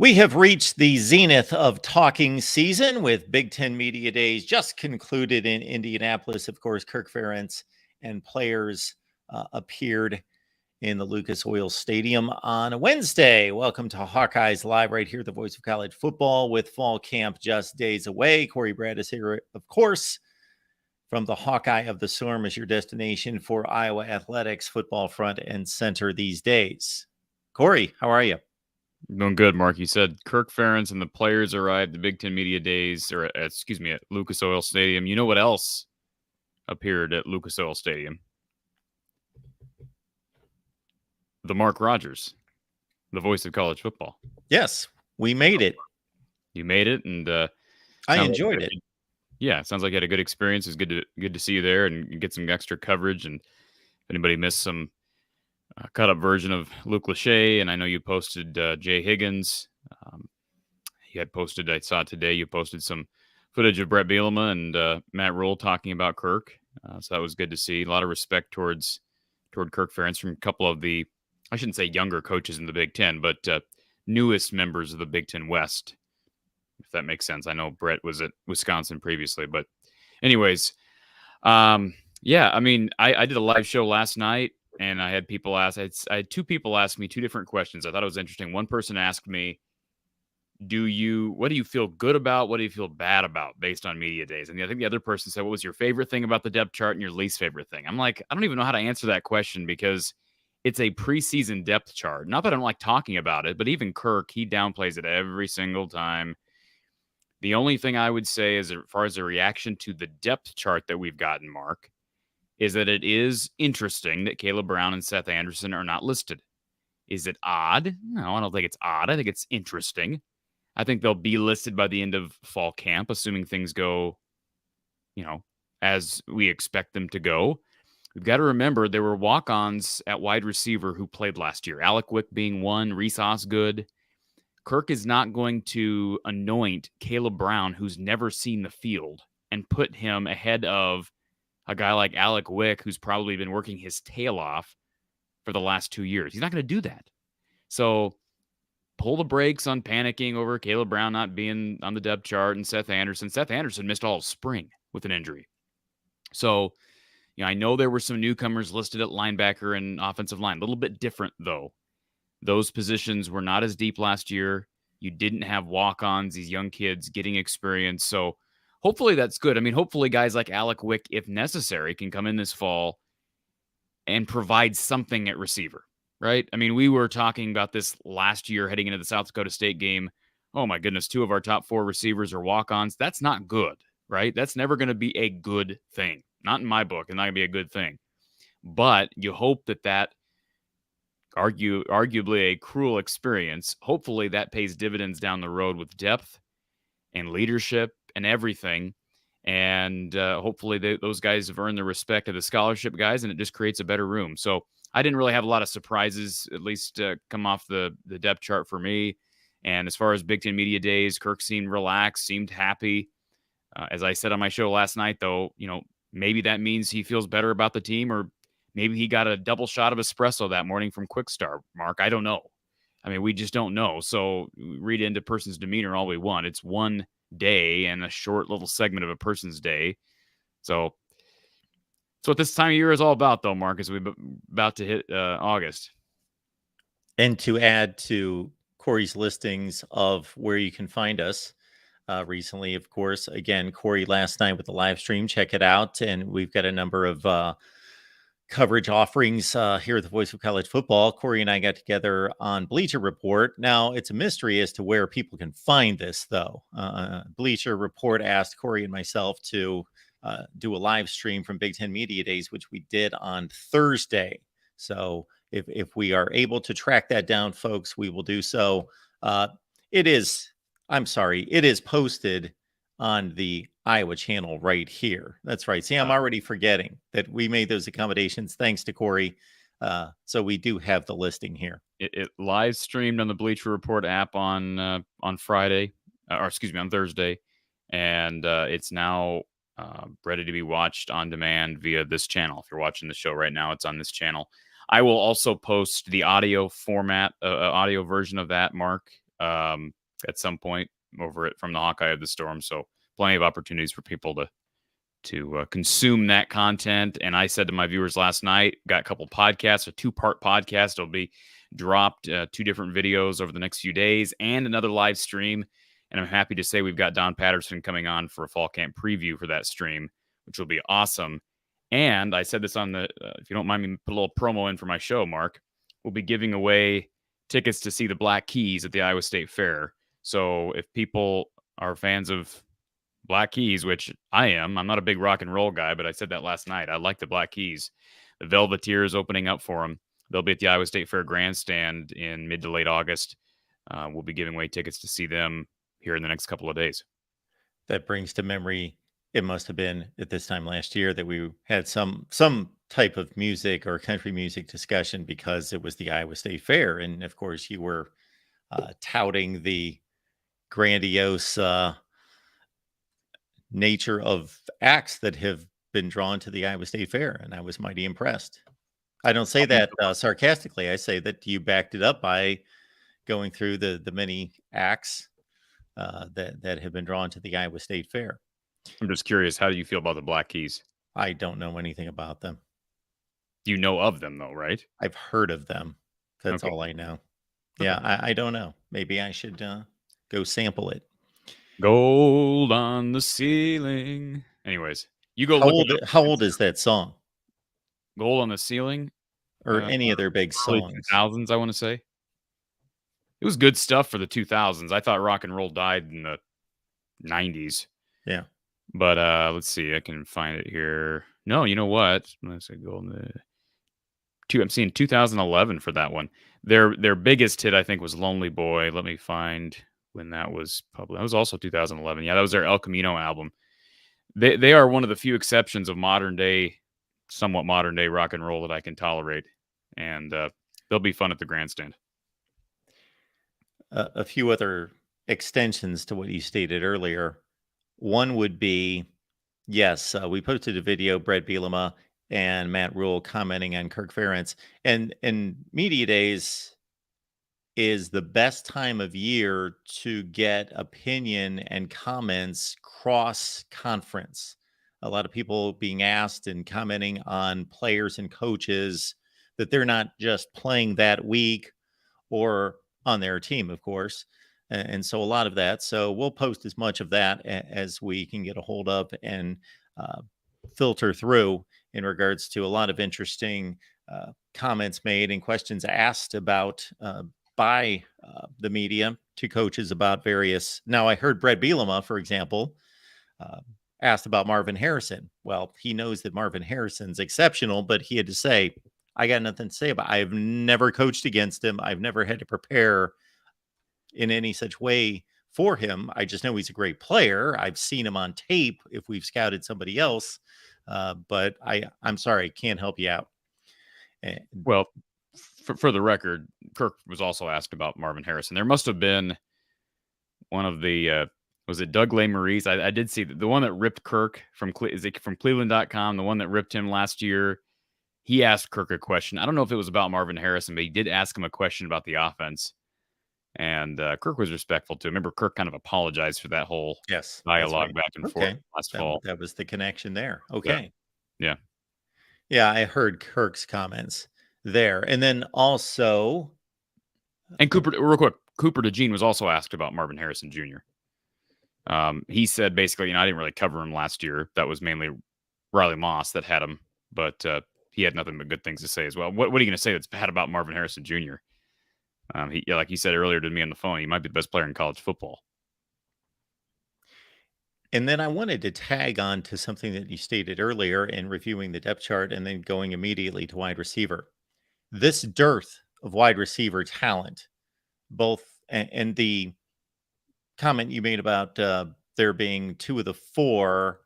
We have reached the zenith of talking season with Big Ten Media Days just concluded in Indianapolis. Of course, Kirk Ferentz and players appeared in the Lucas Oil Stadium on a Wednesday. Welcome to Hawkeyes Live right here, the voice of college football, with fall camp just days away. Corey Brad is here, of course, from the Hawkeye of the Storm as your destination for Iowa athletics, football front and center these days. Corey, how are you? Doing good, Mark. You said Kirk Ferentz and the players arrived at the Big Ten Media Days, at Lucas Oil Stadium. You know what else appeared at Lucas Oil Stadium? The Mark Rogers, the voice of college football. Yes, we made it. You made it, and I enjoyed it. Yeah, it sounds like you had a good experience. It's good to see you there and get some extra coverage. And if anybody missed some cut up version of Luke Lachey, and I know you posted Jay Higgins. You had posted, I saw today, you posted some footage of Brett Bielema and Matt Rule talking about Kirk. So that was good to see. A lot of respect toward Kirk Ferentz from a couple of the, I shouldn't say younger coaches in the Big Ten, but newest members of the Big Ten West, if that makes sense. I know Brett was at Wisconsin previously, but anyways, yeah, I mean, I did a live show last night. And I had people ask, I had two people ask me two different questions. I thought it was interesting. One person asked me, what do you feel good about? What do you feel bad about based on media days? And I think the other person said, what was your favorite thing about the depth chart and your least favorite thing? I'm like, I don't even know how to answer that question because it's a preseason depth chart. Not that I don't like talking about it, but even Kirk, he downplays it every single time. The only thing I would say is, as far as a reaction to the depth chart that we've gotten, Mark, is that it is interesting that Caleb Brown and Seth Anderson are not listed. Is it odd? No, I don't think it's odd. I think it's interesting. I think they'll be listed by the end of fall camp, assuming things go, as we expect them to go. We've got to remember there were walk-ons at wide receiver who played last year. Alec Wick being one, Reese Osgood. Kirk is not going to anoint Caleb Brown, who's never seen the field, and put him ahead of a guy like Alec Wick, who's probably been working his tail off for the last 2 years. He's not going to do that. So pull the brakes on panicking over Caleb Brown not being on the depth chart and Seth Anderson. Seth Anderson missed all of spring with an injury. So, I know there were some newcomers listed at linebacker and offensive line. A little bit different, though. Those positions were not as deep last year. You didn't have walk-ons, these young kids getting experience. So hopefully that's good. I mean, hopefully guys like Alec Wick, if necessary, can come in this fall and provide something at receiver, right? I mean, we were talking about this last year heading into the South Dakota State game. Oh my goodness, 2 of our top 4 receivers are walk-ons. That's not good, right? That's never going to be a good thing. Not in my book. It's not going to be a good thing. But you hope that arguably a cruel experience, hopefully that pays dividends down the road with depth and leadership and everything. And hopefully those guys have earned the respect of the scholarship guys, and it just creates a better room. So I didn't really have a lot of surprises, at least come off the depth chart for me. And as far as Big Ten Media Days, Kirk seemed relaxed, seemed happy. As I said on my show last night, though, maybe that means he feels better about the team, or maybe he got a double shot of espresso that morning from Quick Start, Mark. I don't know. I mean, we just don't know. So read into a person's demeanor all we want. It's one day and a short little segment of a person's day. So that's what this time of year is all about, though, Mark, as we're about to hit August. And to add to Corey's listings of where you can find us recently, of course, again, Corey last night with the live stream, check it out. And we've got a number of coverage offerings here at the Voice of College Football. Corey and I got together on Bleacher Report. Now, it's a mystery as to where people can find this, though. Bleacher Report asked Corey and myself to do a live stream from Big Ten Media Days, which we did on Thursday. So if we are able to track that down, folks, we will do so. It is posted on the Iowa channel right here. That's right. See, I'm already forgetting that we made those accommodations thanks to Corey. So we do have the listing here. It live streamed on the Bleacher Report app on Friday, on Thursday, and it's now ready to be watched on demand via this channel. If you're watching the show right now, it's on this channel. I will also post the audio format, audio version of that, Mark, at some point over it from the Hawkeye of the Storm. So plenty of opportunities for people to consume that content. And I said to my viewers last night, got a couple podcasts, a 2-part podcast. It'll be dropped 2 different videos over the next few days and another live stream. And I'm happy to say we've got Don Patterson coming on for a fall camp preview for that stream, which will be awesome. And I said this on the, if you don't mind me, put a little promo in for my show, Mark. We'll be giving away tickets to see the Black Keys at the Iowa State Fair. So if people are fans of Black Keys, which I am, I'm not a big rock and roll guy, but I said that last night. I like the Black Keys. The Velveteers opening up for them. They'll be at the Iowa State Fair Grandstand in mid to late August. We'll be giving away tickets to see them here in the next couple of days. That brings to memory, it must have been at this time last year that we had some type of music or country music discussion because it was the Iowa State Fair. And of course, you were touting the grandiose nature of acts that have been drawn to the Iowa State Fair. And I was mighty impressed. I don't say that sarcastically. I say that you backed it up by going through the many acts that have been drawn to the Iowa State Fair. I'm just curious, how do you feel about the Black Keys? I don't know anything about them. You know of them, though, right? I've heard of them. That's Okay. all I know. Yeah, I don't know. Maybe I should go sample it. Gold on the ceiling. Anyways, you go look at How old is that song? Gold on the Ceiling. Or any of their big Early songs? 2000s, I want to say. It was good stuff for the 2000s. I thought rock and roll died in the 90s. Yeah. But let's see. I can find it here. No, you know what? Let's say Gold. I'm seeing 2011 for that one. Their biggest hit, I think, was Lonely Boy. Let me find when that was published. That was also 2011. Yeah, that was their El Camino album. They are one of the few exceptions of somewhat modern day rock and roll that I can tolerate. And they'll be fun at the grandstand. A few other extensions to what you stated earlier. One would be, yes, we posted a video, Brett Bielema and Matt Rule commenting on Kirk Ferentz. And media days is the best time of year to get opinion and comments cross conference. A lot of people being asked and commenting on players and coaches that they're not just playing that week or on their team, of course. And so a lot of that. So we'll post as much of that as we can get a hold of and filter through in regards to a lot of interesting comments made and questions asked about by the media to coaches about various. Now, I heard Brett Bielema, for example, asked about Marvin Harrison. Well, he knows that Marvin Harrison's exceptional, but he had to say, I got nothing to say about it. I've never coached against him. I've never had to prepare in any such way for him. I just know he's a great player. I've seen him on tape if we've scouted somebody else, but I'm sorry, can't help you out. Well, for the record, Kirk was also asked about Marvin Harrison. There must have been one of the was it Doug Lesmerises? I did see the one that ripped Kirk from Cleveland.com, the one that ripped him last year. He asked Kirk a question. I don't know if it was about Marvin Harrison, but he did ask him a question about the offense. And Kirk was respectful to him. Remember, Kirk kind of apologized for that whole dialogue right. back and forth last fall. That was the connection there. Okay. Yeah. Yeah, I heard Kirk's comments there. And then also... And Cooper, real quick, Cooper DeJean was also asked about Marvin Harrison Jr. He said basically, I didn't really cover him last year. That was mainly Riley Moss that had him. But he had nothing but good things to say as well. What are you going to say that's bad about Marvin Harrison Jr.? Like he said earlier to me on the phone, he might be the best player in college football. And then I wanted to tag on to something that you stated earlier in reviewing the depth chart and then going immediately to wide receiver. This dearth of wide receiver talent, both and the comment you made about there being 2 of the 4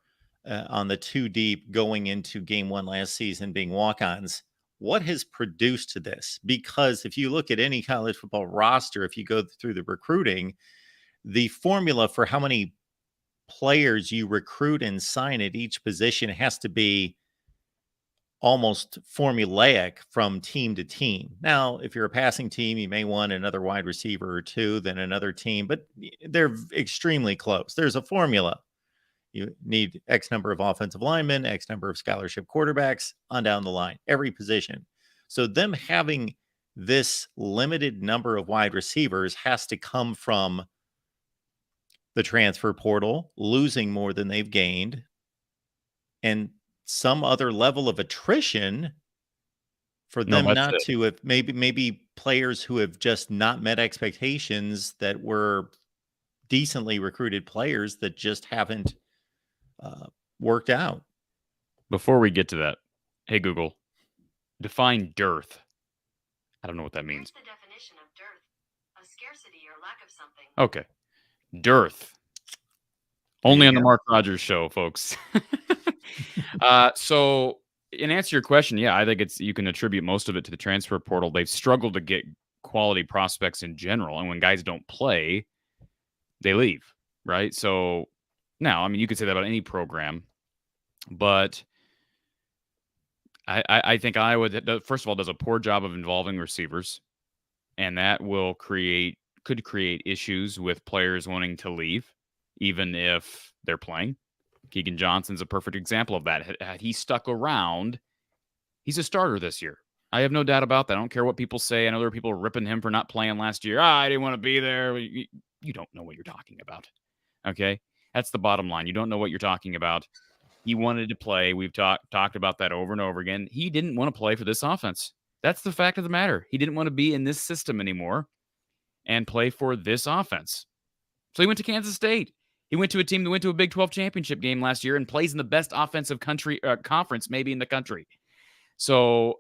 on the 2 deep going into game 1 last season being walk-ons. What has produced this? Because if you look at any college football roster, if you go through the recruiting, the formula for how many players you recruit and sign at each position has to be almost formulaic from team to team. Now, if you're a passing team, you may want another wide receiver or two than another team, but they're extremely close. There's a formula. You need X number of offensive linemen, X number of scholarship quarterbacks, on down the line, every position. So them having this limited number of wide receivers has to come from the transfer portal, losing more than they've gained, and some other level of attrition for No, them that's not it. to have maybe players who have just not met expectations that were decently recruited players that just haven't worked out. Before we get to that, hey Google, define dearth. I don't know what that means. Here's the definition of dearth: a scarcity or lack of something. Okay. Dearth. Only on the Mark Rogers show, folks. So in answer to your question, yeah, I think you can attribute most of it to the transfer portal. They've struggled to get quality prospects in general. And when guys don't play, they leave, right? So now, I mean, you could say that about any program, but I think Iowa, first of all, does a poor job of involving receivers, and that could create issues with players wanting to leave, even if they're playing. Keegan Johnson's a perfect example of that. Had he stuck around, he's a starter this year. I have no doubt about that. I don't care what people say. I know there are people ripping him for not playing last year. I didn't want to be there. You don't know what you're talking about. Okay? That's the bottom line. You don't know what you're talking about. He wanted to play. We've talked about that over and over again. He didn't want to play for this offense. That's the fact of the matter. He didn't want to be in this system anymore and play for this offense. So he went to Kansas State. He went to a team that went to a Big 12 championship game last year and plays in the best offensive conference maybe in the country. So,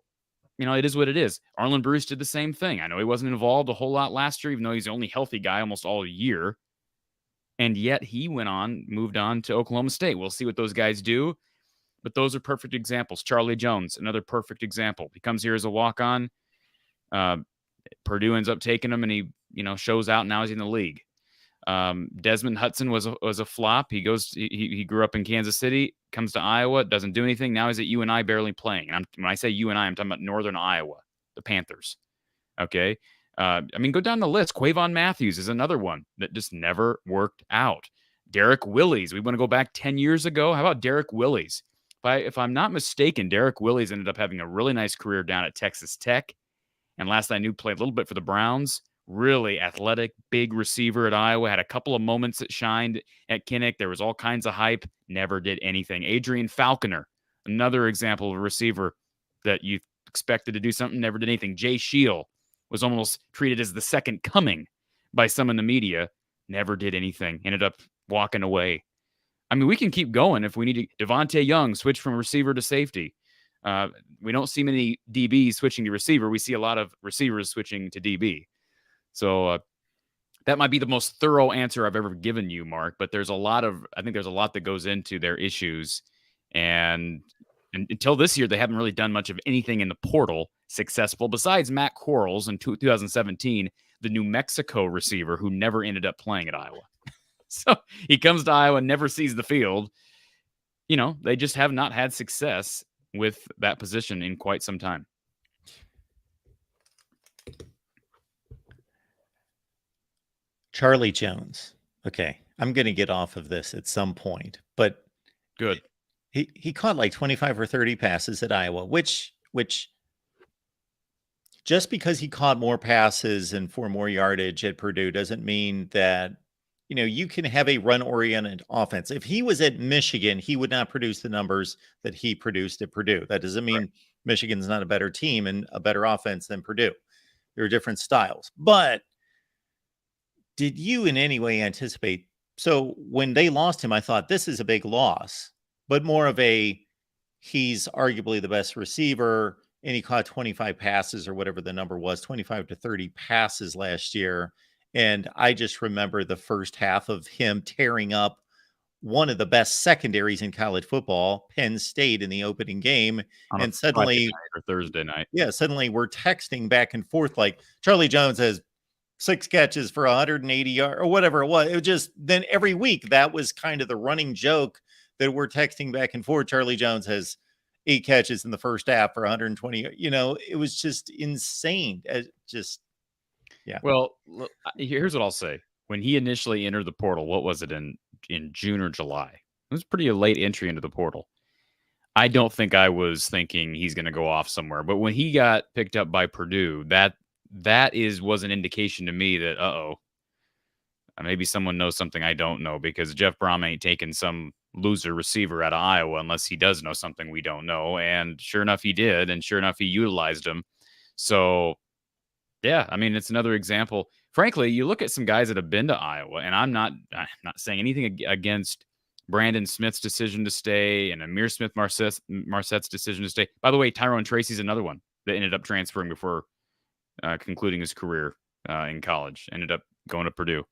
it is what it is. Arlen Bruce did the same thing. I know he wasn't involved a whole lot last year, even though he's the only healthy guy almost all year. And yet he moved on to Oklahoma State. We'll see what those guys do. But those are perfect examples. Charlie Jones, another perfect example. He comes here as a walk-on. Purdue ends up taking him, and he, shows out. Now he's in the league. Desmond Hudson was a flop. He grew up in Kansas City, comes to Iowa, doesn't do anything. Now he's at UNI barely playing. And when I say UNI, I'm talking about Northern Iowa, the Panthers. Okay. Go down the list. Quavon Matthews is another one that just never worked out. Derek Willies. We want to go back 10 years ago. How about Derek Willies? If I'm not mistaken, Derek Willies ended up having a really nice career down at Texas Tech. And last I knew, played a little bit for the Browns. Really athletic, big receiver at Iowa. Had a couple of moments that shined at Kinnick. There was all kinds of hype. Never did anything. Adrian Falconer, another example of a receiver that you expected to do something, never did anything. Jay Shield was almost treated as the second coming by some in the media. Never did anything. Ended up walking away. We can keep going if we need to. Devontae Young switched from receiver to safety. We don't see many DBs switching to receiver. We see a lot of receivers switching to DB. So that might be the most thorough answer I've ever given you, Mark. But I think there's a lot that goes into their issues. And until this year, they haven't really done much of anything in the portal successful, besides Matt Quarles in 2017, the New Mexico receiver who never ended up playing at Iowa. So he comes to Iowa and never sees the field. They just have not had success with that position in quite some time. Charlie Jones. Okay, I'm going to get off of this at some point, but good. He caught like 25 or 30 passes at Iowa, which just because he caught more passes and for more yardage at Purdue doesn't mean that, you can have a run-oriented offense. If he was at Michigan, he would not produce the numbers that he produced at Purdue. That doesn't mean right. Michigan's not a better team and a better offense than Purdue. There are different styles. But did you in any way anticipate? So when they lost him, I thought this is a big loss, but more of he's arguably the best receiver, and he caught 25 passes or whatever the number was, 25 to 30 passes last year. And I just remember the first half of him tearing up one of the best secondaries in college football, Penn State, in the opening game. And suddenly, or Thursday night. Yeah, suddenly we're texting back and forth like Charlie Jones has 6 catches for 180 yards or whatever it was. It was just then every week that was kind of the running joke that we're texting back and forth. Charlie Jones has 8 catches in the first half for 120. It was just insane. Yeah. Well, here's what I'll say. When he initially entered the portal, what was it in June or July? It was pretty a late entry into the portal. I don't think I was thinking he's going to go off somewhere, but when he got picked up by Purdue, that was an indication to me that maybe someone knows something I don't know, because Jeff Brom ain't taking some loser receiver out of Iowa unless he does know something we don't know. And sure enough, he did, and sure enough, he utilized him. So yeah, I mean, it's another example. Frankly, you look at some guys that have been to Iowa, and I'm not saying anything against Brandon Smith's decision to stay and Amir Smith Marsette's decision to stay. By the way, Tyrone Tracy's another one that ended up transferring before concluding his career in college, ended up going to Purdue.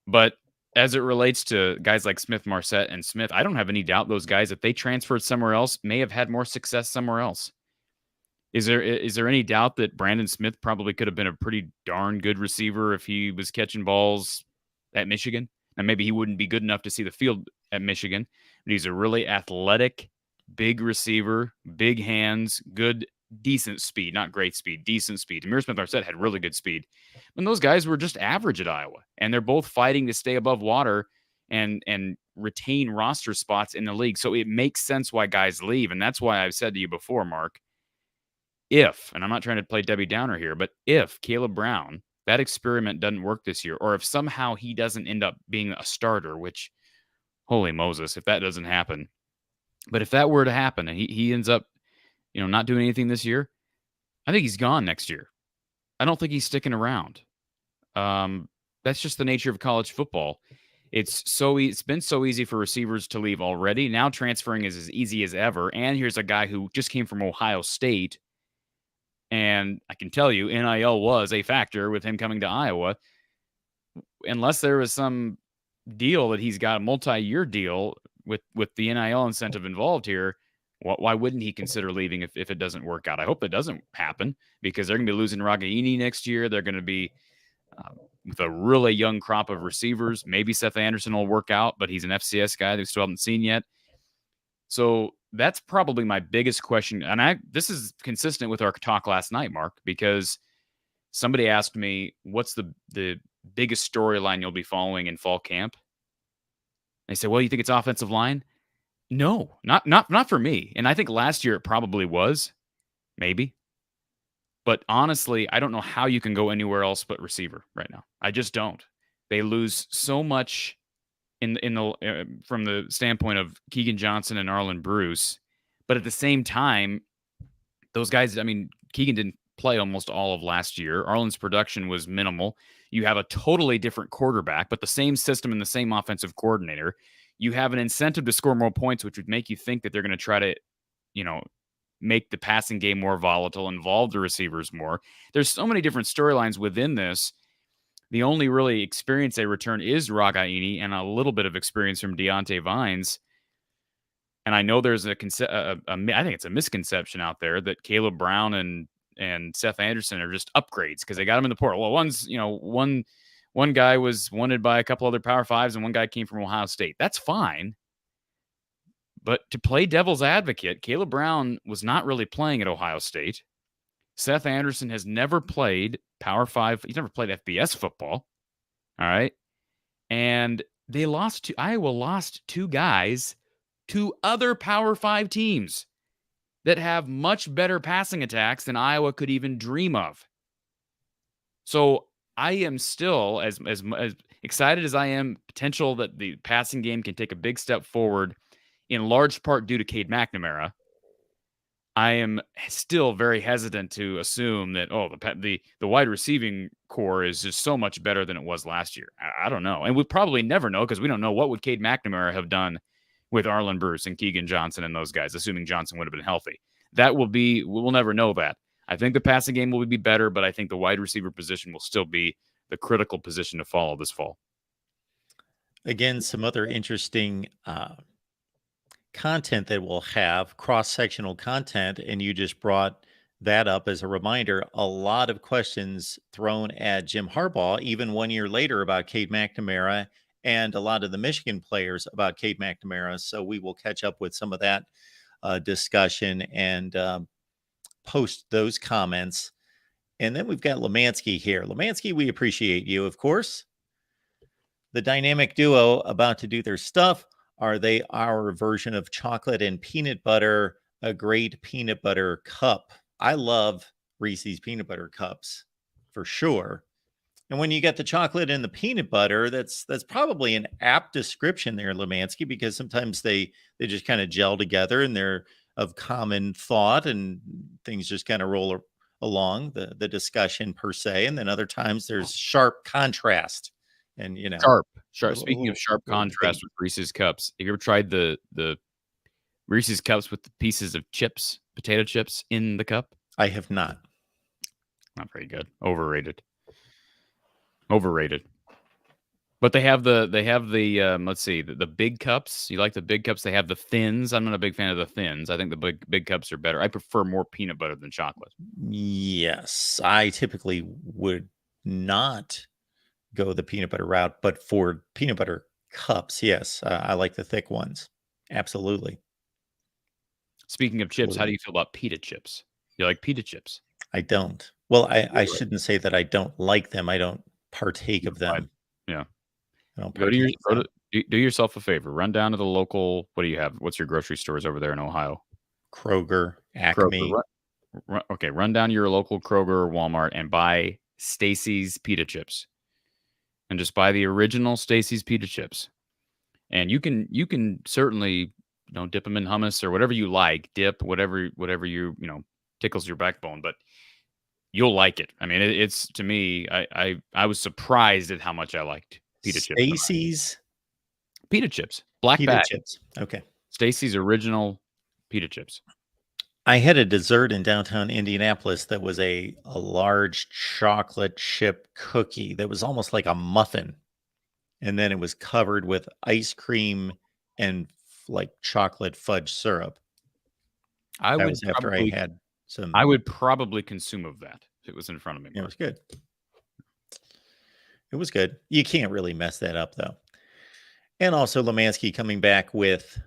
But as it relates to guys like Smith, Marsette, and Smith, I don't have any doubt those guys, if they transferred somewhere else, may have had more success somewhere else. Is there any doubt that Brandon Smith probably could have been a pretty darn good receiver if he was catching balls at Michigan? And maybe he wouldn't be good enough to see the field at Michigan, but he's a really athletic, big receiver, big hands, good, decent speed, not great speed, decent speed. Amir Smith-Marset had really good speed. And those guys were just average at Iowa, and they're both fighting to stay above water and retain roster spots in the league. So it makes sense why guys leave, and that's why I've said to you before, Mark, if, and I'm not trying to play Debbie Downer here, but if Caleb Brown, that experiment doesn't work this year, or if somehow he doesn't end up being a starter, which, holy Moses, if that doesn't happen. But if that were to happen and he ends up, not doing anything this year, I think he's gone next year. I don't think he's sticking around. That's just the nature of college football. It's been so easy for receivers to leave already. Now transferring is as easy as ever. And here's a guy who just came from Ohio State. And I can tell you, NIL was a factor with him coming to Iowa. Unless there was some deal that he's got a multi-year deal with the NIL incentive involved here, why wouldn't he consider leaving if it doesn't work out? I hope it doesn't happen, because they're going to be losing Ragaini next year. They're going to be with a really young crop of receivers. Maybe Seth Anderson will work out, but he's an FCS guy that we still haven't seen yet. So that's probably my biggest question. And this is consistent with our talk last night, Mark, because somebody asked me, what's the biggest storyline you'll be following in fall camp? They said, well, you think it's offensive line? No, not for me. And I think last year it probably was, maybe. But honestly, I don't know how you can go anywhere else but receiver right now. I just don't. They lose so much in the from the standpoint of Keegan Johnson and Arlen Bruce, but at the same time, those guys. I mean, Keegan didn't play almost all of last year. Arlen's production was minimal. You have a totally different quarterback, but the same system and the same offensive coordinator. You have an incentive to score more points, which would make you think that they're going to try to, make the passing game more volatile, involve the receivers more. There's so many different storylines within this. The only really experience they return is Ragaini and a little bit of experience from Deontay Vines. And I know there's I think it's a misconception out there that Caleb Brown and Seth Anderson are just upgrades because they got him in the portal. Well, one guy was wanted by a couple other Power Fives and one guy came from Ohio State. That's fine. But to play devil's advocate, Caleb Brown was not really playing at Ohio State. Seth Anderson has never played Power 5. He's never played FBS football. All right. And Iowa lost two guys to other Power 5 teams that have much better passing attacks than Iowa could even dream of. So I am still as excited as I am potential that the passing game can take a big step forward, in large part due to Cade McNamara. I am still very hesitant to assume that the wide receiving core is just so much better than it was last year. I don't know, and we probably never know because we don't know what would Cade McNamara have done with Arlen Bruce and Keegan Johnson and those guys, assuming Johnson would have been healthy. We'll never know that. I think the passing game will be better, but I think the wide receiver position will still be the critical position to follow this fall. Again, some other interesting content that we'll have, cross-sectional content, and you just brought that up as a reminder. A lot of questions thrown at Jim Harbaugh, even 1 year later, about Cade McNamara and a lot of the Michigan players about Cade McNamara. So we will catch up with some of that discussion and post those comments. And then we've got Lemansky here. Lemansky, we appreciate you, of course. The dynamic duo about to do their stuff. Are they our version of chocolate and peanut butter? A great peanut butter cup. I love Reese's peanut butter cups for sure. And when you get the chocolate and the peanut butter, that's probably an apt description there, Lemansky, because sometimes they just kind of gel together and they're of common thought and things just kind of roll along the discussion per se. And then other times there's sharp contrast and, Sharp. Speaking of sharp contrast with Reese's cups, have you ever tried the Reese's cups with the pieces of chips, potato chips in the cup? I have not. Not very good. Overrated. But they have the let's see, the big cups. You like the big cups? They have the thins. I'm not a big fan of the thins. I think the big cups are better. I prefer more peanut butter than chocolate. Yes, I typically would not go the peanut butter route, but for peanut butter cups, yes, I like the thick ones. Absolutely. Speaking of chips, how do you feel about pita chips? You like pita chips? I don't. Well, I shouldn't say that I don't like them. I don't partake of them. Yeah. I don't do yourself a favor. Run down to the local. What do you have? What's your grocery stores over there in Ohio? Kroger, Acme. Okay, run down to your local Kroger or Walmart and buy Stacy's pita chips. And just buy the original Stacy's pita chips. And you can certainly dip them in hummus or whatever you like. Dip whatever you tickles your backbone, but you'll like it. I mean, it's to me. I was surprised at how much I liked pita chips. Stacy's pita chips, black pita bag. Chips. Okay. Stacy's original pita chips. I had a dessert in downtown Indianapolis that was a large chocolate chip cookie that was almost like a muffin. And then it was covered with ice cream and like chocolate fudge syrup. I would probably consume of that if it was in front of me. It was good. It was good. You can't really mess that up, though. And also Lemansky coming back with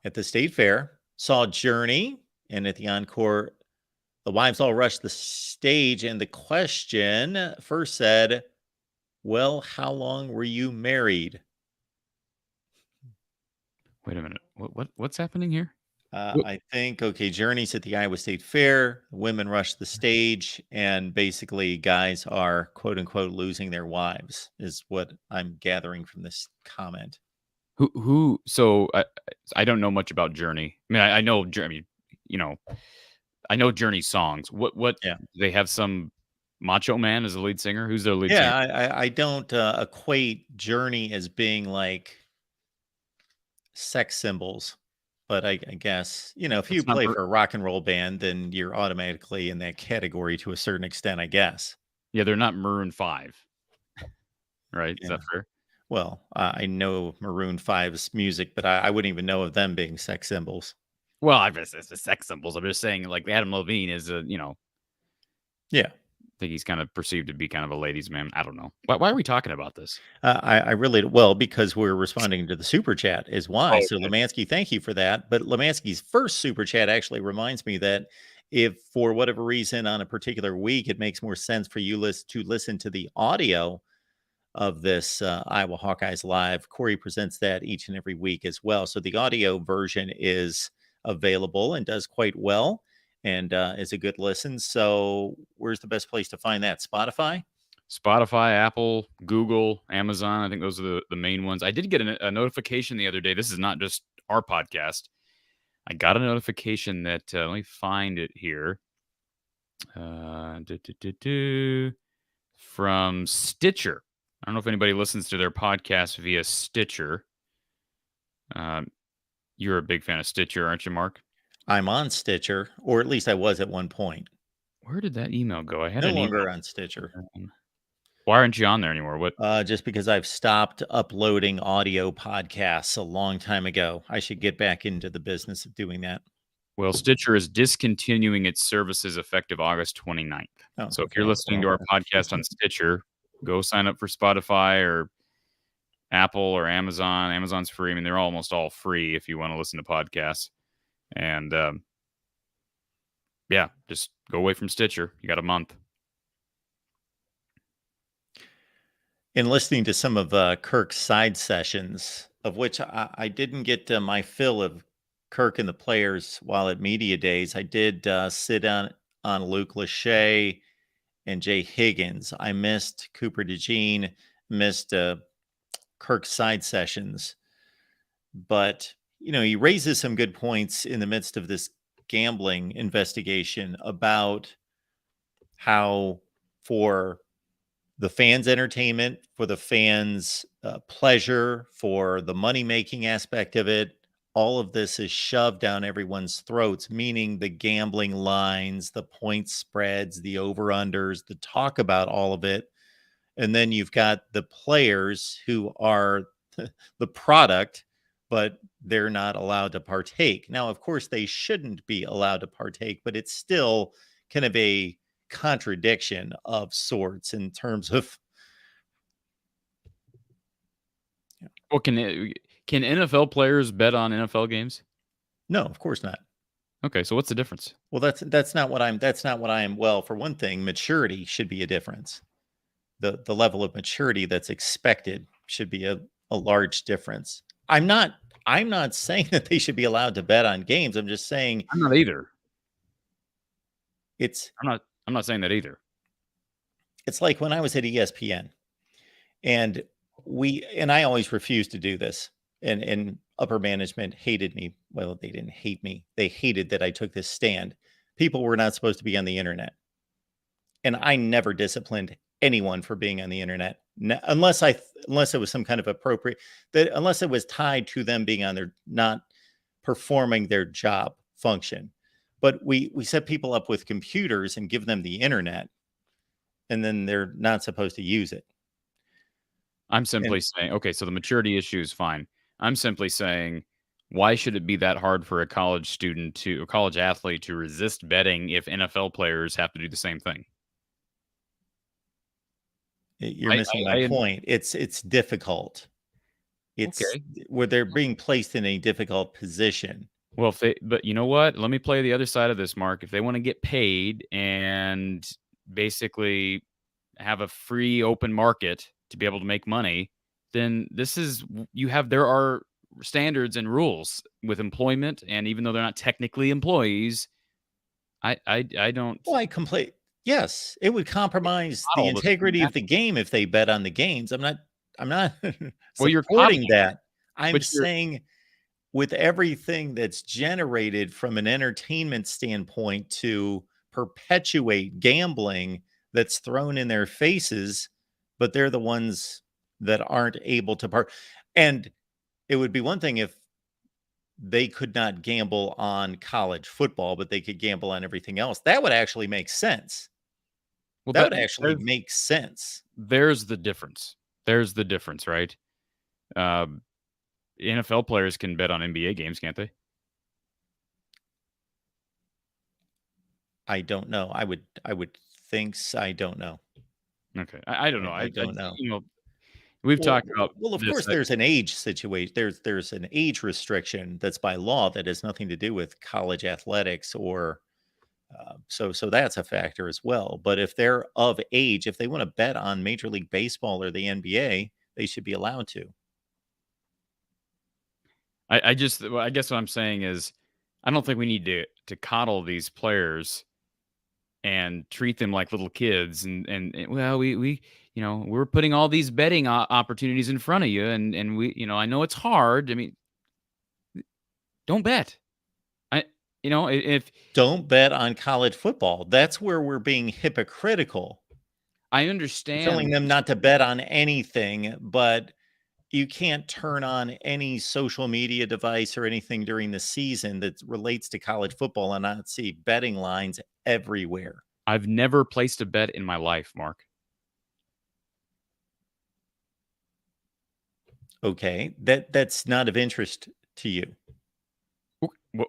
at the state fair, saw Journey, and at the encore, the wives all rushed the stage, and the question first said, well, how long were you married? Wait a minute. What's happening here? I think, Journey's at the Iowa State Fair. Women rush the stage, and basically guys are, quote unquote, losing their wives, is what I'm gathering from this comment. So I don't know much about Journey. I mean, I know Journey, I know Journey's songs. What they have some Macho Man as the lead singer? Who's their lead singer? Yeah, I don't equate Journey as being like sex symbols. But I guess, if you play for a rock and roll band, then you're automatically in that category to a certain extent, I guess. Yeah, they're not Maroon 5. Right? Yeah. Is that fair? Well, I know Maroon 5's music, but I wouldn't even know of them being sex symbols. Well, I guess it's the sex symbols. I'm just saying, like, Adam Levine is Yeah. I think he's kind of perceived to be kind of a ladies' man. I don't know. Why are we talking about this? I really, because we're responding to the super chat is why. Okay. So Lemansky, thank you for that. But Lemansky's first super chat actually reminds me that if for whatever reason on a particular week, it makes more sense for you to listen to the audio of this Iowa Hawkeyes Live, Corey presents that each and every week as well. So the audio version is available and does quite well. And is a good listen. So where's the best place to find that? Spotify, Apple, Google, Amazon. I think those are the main ones. I did get a notification the other day. This is not just our podcast. I got a notification that, let me find it here. From Stitcher. I don't know if anybody listens to their podcast via Stitcher. You're a big fan of Stitcher, aren't you, Mark? I'm on Stitcher, or at least I was at one point. Where did that email go? I had no longer on Stitcher. Why aren't you on there anymore? What? Just because I've stopped uploading audio podcasts a long time ago. I should get back into the business of doing that. Well, Stitcher is discontinuing its services effective August 29th. So if you're listening to our podcast on Stitcher, go sign up for Spotify or Apple or Amazon. Amazon's free. I mean, they're almost all free if you want to listen to podcasts. And yeah, just go away from Stitcher. You got a month. In listening to some of Kirk's side sessions, of which I didn't get my fill of Kirk and the players while at media days, I did sit on Luke Lachey and Jay Higgins. I missed Cooper DeJean, missed Kirk's side sessions, but he raises some good points in the midst of this gambling investigation about how, for the fans' entertainment, for the fans' pleasure, for the money-making aspect of it, all of this is shoved down everyone's throats, meaning the gambling lines, the point spreads, the over-unders, the talk about all of it. And then you've got the players who are the product, but they're not allowed to partake. Now, of course, they shouldn't be allowed to partake, but it's still kind of a contradiction of sorts in terms of. Well, can NFL players bet on NFL games? No, of course not. Okay, so what's the difference? Well, that's not what I'm. Well, for one thing, maturity should be a difference. The level of maturity that's expected should be a large difference. I'm not saying that they should be allowed to bet on games. I'm just saying I'm not either. I'm not saying that either. It's like when I was at ESPN, and I always refused to do this, and upper management hated me. Well, they didn't hate me. They hated that I took this stand. People were not supposed to be on the internet. And I never disciplined anyone for being on the internet, unless it was some kind of appropriate, unless it was tied to them being on their, not performing their job function. But we set people up with computers and give them the internet, and then they're not supposed to use it. I'm simply saying, okay, so the maturity issue is fine. I'm simply saying, why should it be that hard for a college athlete to resist betting if NFL players have to do the same thing? You're missing my point. It's difficult. It's okay. Where they're being placed in a difficult position. Well, but you know what? Let me play the other side of this, Mark. If they want to get paid and basically have a free open market to be able to make money, then there are standards and rules with employment, and even though they're not technically employees, I don't. Well, yes, it would compromise the integrity of the game if they bet on the games. I'm not supporting that. I'm saying, with everything that's generated from an entertainment standpoint to perpetuate gambling that's thrown in their faces, but they're the ones that aren't able to and it would be one thing if they could not gamble on college football, but they could gamble on everything else. That would actually make sense. Well, that would actually make sense. There's the difference. Right? NFL players can bet on NBA games, can't they? I don't know. I would think so. I don't know. Okay. I don't know. I don't know. We've talked about. Well, of course, there's an age situation. There's an age restriction that's by law that has nothing to do with college athletics, or so that's a factor as well. But if they're of age, if they want to bet on Major League Baseball or the NBA, they should be allowed to. I guess what I'm saying is, I don't think we need to coddle these players and treat them like little kids. And well, we're putting all these betting opportunities in front of you, and we, I know it's hard. I mean, don't bet. If don't bet on college football, that's where we're being hypocritical. I understand telling them not to bet on anything, but you can't turn on any social media device or anything during the season that relates to college football and not see betting lines everywhere. I've never placed a bet in my life, Mark. Okay, that's not of interest to you.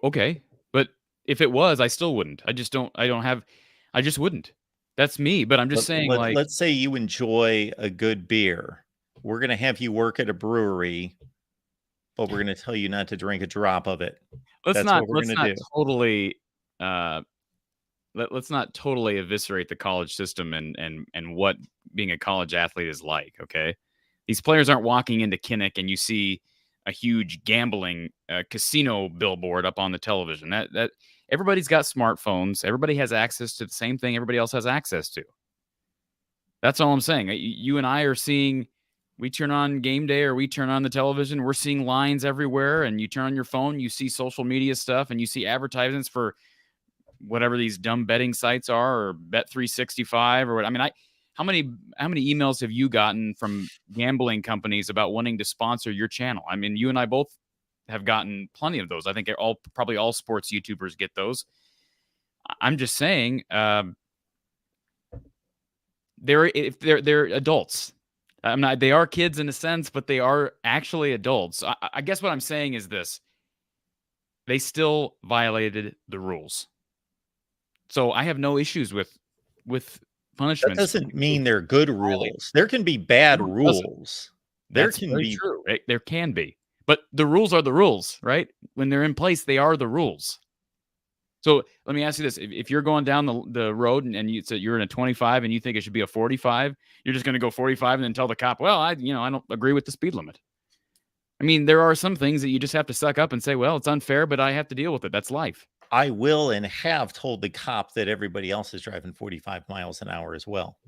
Okay, but if it was, I still wouldn't. I just wouldn't. That's me, but I'm just saying, let's say you enjoy a good beer we're going to have you work at a brewery, but we're going to tell you not to drink a drop of it. That's what we're going to do. Totally let's not totally eviscerate the college system and what being a college athlete is like. Okay, these players aren't walking into Kinnick and you see a huge gambling casino billboard up on the television. That everybody's got smartphones. Everybody has access to the same thing everybody else has access to. That's all I'm saying. You and I are seeing. We turn on game day or we turn on the television. We're seeing lines everywhere, and you turn on your phone, you see social media stuff, and you see advertisements for whatever these dumb betting sites are, or Bet365 or what. I mean, how many emails have you gotten from gambling companies about wanting to sponsor your channel? I mean, you and I both have gotten plenty of those. I think probably all sports YouTubers get those. I'm just saying, they're adults. They are kids in a sense, but they are actually adults. I guess what I'm saying is this: they still violated the rules. So I have no issues with punishments. That doesn't mean they're good rules. There can be bad rules. That's very true. There can be, but the rules are the rules, right? When they're in place, they are the rules. So let me ask you this: if you're going down the road and you're in a 25 and you think it should be a 45, you're just going to go 45 and then tell the cop, "Well, I don't agree with the speed limit." I mean, there are some things that you just have to suck up and say, "Well, it's unfair, but I have to deal with it. That's life." I will and have told the cop that everybody else is driving 45 miles an hour as well.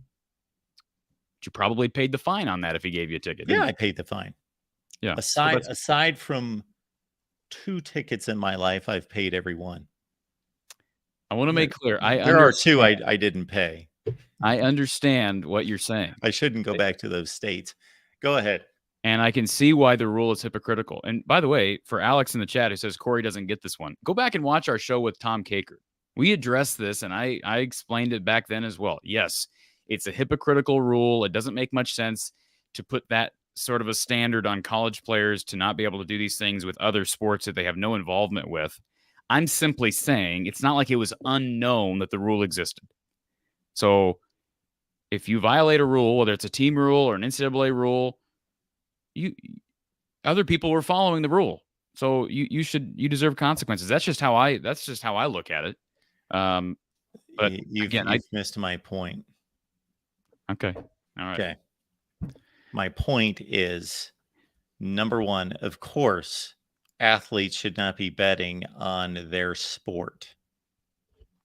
But you probably paid the fine on that if he gave you a ticket. Yeah, I paid the fine. Yeah. Aside from 2 tickets in my life, I've paid every one. I want to make clear. There are 2 I didn't pay. I understand what you're saying. I shouldn't go back to those states. Go ahead. And I can see why the rule is hypocritical. And by the way, for Alex in the chat who says Corey doesn't get this one, go back and watch our show with Tom Caker. We addressed this, and I explained it back then as well. Yes, it's a hypocritical rule. It doesn't make much sense to put that sort of a standard on college players to not be able to do these things with other sports that they have no involvement with. I'm simply saying it's not like it was unknown that the rule existed. So if you violate a rule, whether it's a team rule or an NCAA rule, other people were following the rule. So you deserve consequences. That's just how I look at it. But you've missed my point. Okay. All right. Okay. My point is, number one, of course, athletes should not be betting on their sport.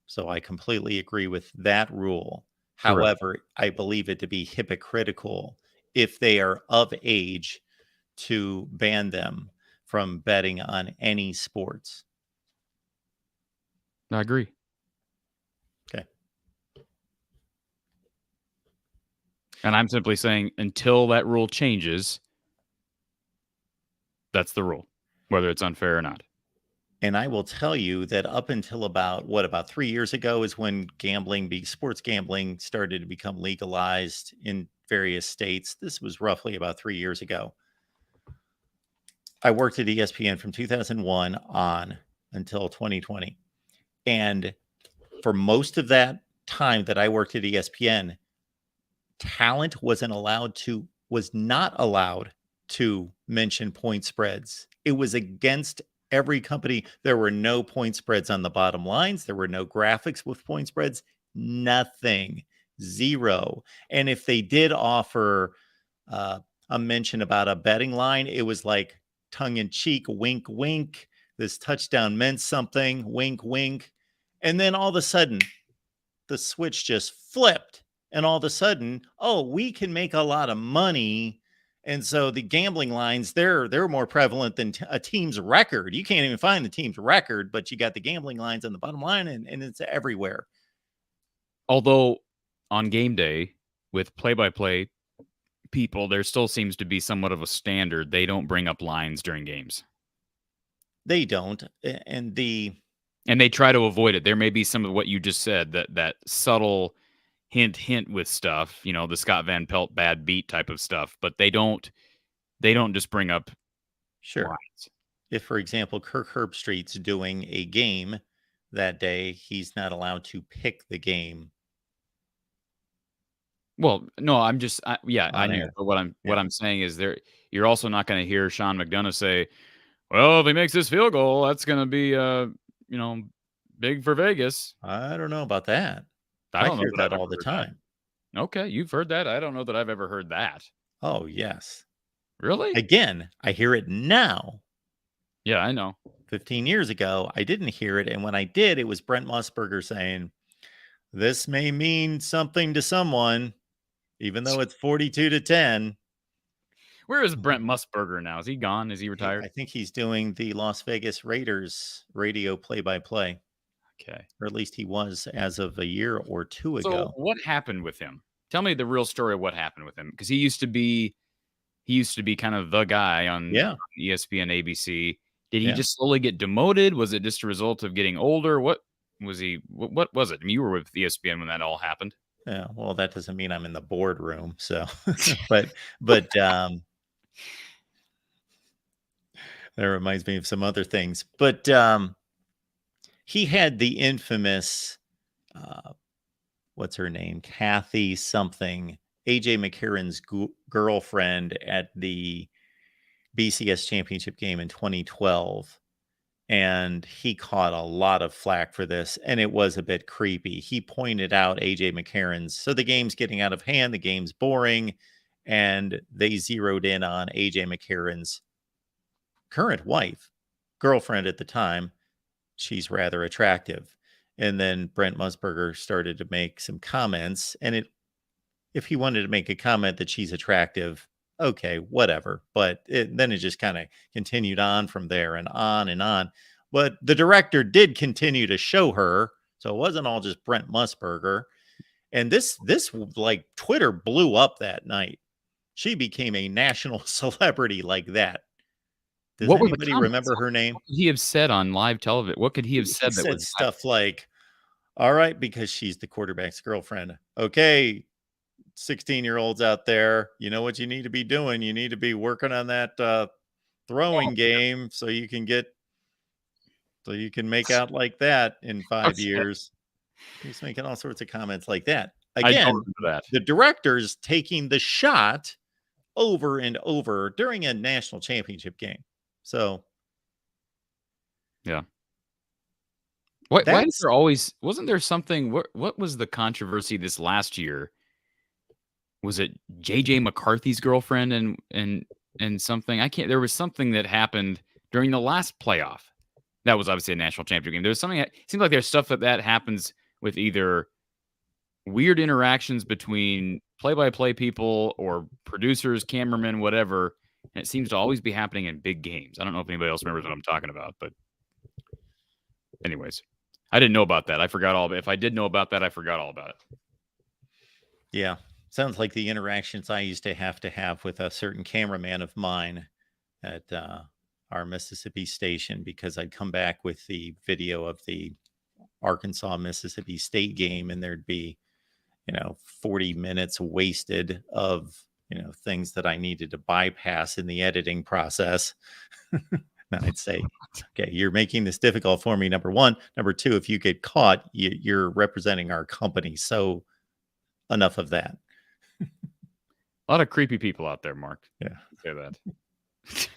So I completely agree with that rule. Correct. However, I believe it to be hypocritical if they are of age to ban them from betting on any sports. I agree. Okay. And I'm simply saying until that rule changes, that's the rule, whether it's unfair or not. And I will tell you that up until about 3 years ago is when sports gambling started to become legalized in various states. This was roughly about 3 years ago. I worked at ESPN from 2001 on until 2020. And for most of that time that I worked at ESPN, talent was not allowed to mention point spreads. It was against every company. There were no point spreads on the bottom lines. There were no graphics with point spreads. Nothing. Zero. And if they did offer a mention about a betting line, it was like tongue-in-cheek, wink, wink. This touchdown meant something, wink, wink. And then all of a sudden, the switch just flipped. And all of a sudden, we can make a lot of money. And so the gambling lines, they're more prevalent than a team's record. You can't even find the team's record, but you got the gambling lines on the bottom line, and it's everywhere. Although on game day with play-by-play people, there still seems to be somewhat of a standard. They don't bring up lines during games. They don't. And they try to avoid it. There may be some of what you just said, that subtle hint with stuff, the Scott Van Pelt bad beat type of stuff, but they don't just bring up lines. If, for example, Kirk Herbstreit's doing a game that day, he's not allowed to pick the game. Well, no, I'm just, I on know, air. but what Yeah. I'm saying is you're also not going to hear Sean McDonough say, "Well, if he makes this field goal, that's going to be, you know, big for Vegas." I don't know about that. I I don't know hear that that I've all ever the heard that. time. Okay, you've heard that. I don't know that I've ever heard that. Oh, yes. Really? Again, I hear it now. Yeah, I know. 15 years ago, I didn't hear it. And when I did, it was Brent Musburger saying, this may mean something to someone, even though it's 42-10. Where is Brent Musburger now? Is he gone? Is he retired? I think he's doing the Las Vegas Raiders radio play-by-play, Okay. or at least he was as of a year or two So ago. what happened with him? Tell me the real story of what happened with him, because he used to be kind of the guy on Yeah. ESPN, ABC. Did he Yeah. just slowly get demoted? Was it just a result of getting older? What was he? What was it? I mean, you were with ESPN when that all happened. Yeah. Well, that doesn't mean I'm in the boardroom. So, but that reminds me of some other things. But he had the infamous, what's her name? Kathy something, AJ McCarron's girlfriend at the BCS championship game in 2012. And he caught a lot of flack for this, and it was a bit creepy. He pointed out AJ McCarron's, so the game's getting out of hand, the game's boring, and they zeroed in on AJ McCarron's current wife, girlfriend at the time. She's rather attractive. And then Brent Musburger started to make some comments, and if he wanted to make a comment that she's attractive, okay, whatever. But then it just kind of continued on from there and on and on. But the director did continue to show her, so it wasn't all just Brent Musburger. And this like Twitter blew up that night. She became a national celebrity like that. Does What were the anybody comments? remember her name? What could he have said on live television? What could he have He said that said was that? stuff like, all right, because she's the quarterback's girlfriend. Okay, 16-year-olds out there, you know what you need to be doing? You need to be working on that throwing game so you can make out like that in 5 Okay. years. He's making all sorts of comments like that. I don't Again, remember that. the director's taking the shot over and over during a national championship game. So Yeah. Why is that's there always, wasn't there something, what was the controversy this last year? Was it JJ McCarthy's girlfriend and something? I can't, there was something that happened during the last playoff. That was obviously a national championship game. There was something, it seems like there's stuff that happens with either weird interactions between play-by-play people or producers, cameramen, whatever. And it seems to always be happening in big games. I don't know if anybody else remembers what I'm talking about, but anyways, I didn't know about that. I forgot all. If I did know about that, I forgot all about it. Yeah. Sounds like the interactions I used to have with a certain cameraman of mine at our Mississippi station, because I'd come back with the video of the Arkansas Mississippi State game, and there'd be 40 minutes wasted of things that I needed to bypass in the editing process. And I'd say, okay, you're making this difficult for me, number one. Number two, if you get caught, you're representing our company, so enough of that. A lot of creepy people out there, Mark. Yeah. Say that.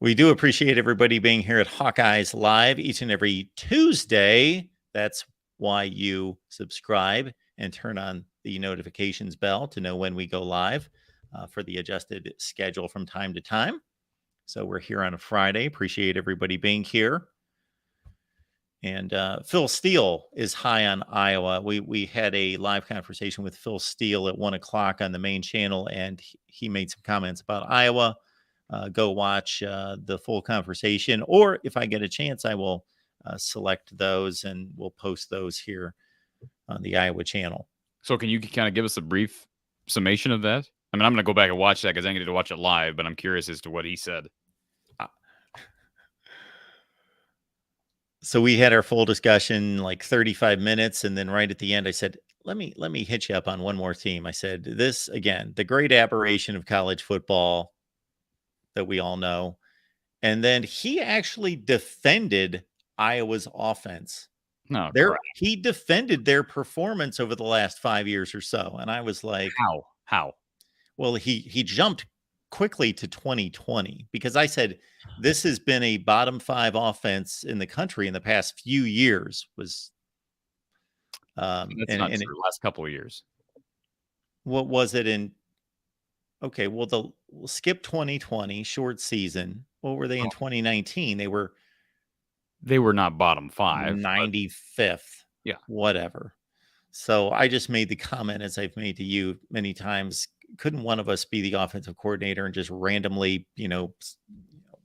We do appreciate everybody being here at Hawkeyes Live each and every Tuesday. That's why you subscribe and turn on the notifications bell to know when we go live for the adjusted schedule from time to time. So we're here on a Friday. Appreciate everybody being here. And Phil Steele is high on Iowa. We had a live conversation with Phil Steele at 1:00 on the main channel, and he made some comments about Iowa. Go watch the full conversation, or if I get a chance, I will select those and we'll post those here on the Iowa channel. So can you kind of give us a brief summation of that? I mean, I'm going to go back and watch that because I didn't get to watch it live, but I'm curious as to what he said. So we had our full discussion, like 35 minutes. And then right at the end, I said, let me hit you up on one more theme. I said, this, again, the great aberration of college football that we all know. And then he actually defended Iowa's offense No, crap. He defended their performance over the last 5 years or so, and I was like, How? well, he jumped quickly to 2020 because I said this has been a bottom 5 offense in the country in the past few years. Was That's not true. Last couple of years. What was it in? Okay, well, we'll skip 2020 short season. What were they in 2019? They were not bottom 5. 95th. Yeah. Whatever. So I just made the comment, as I've made to you many times, couldn't one of us be the offensive coordinator and just randomly,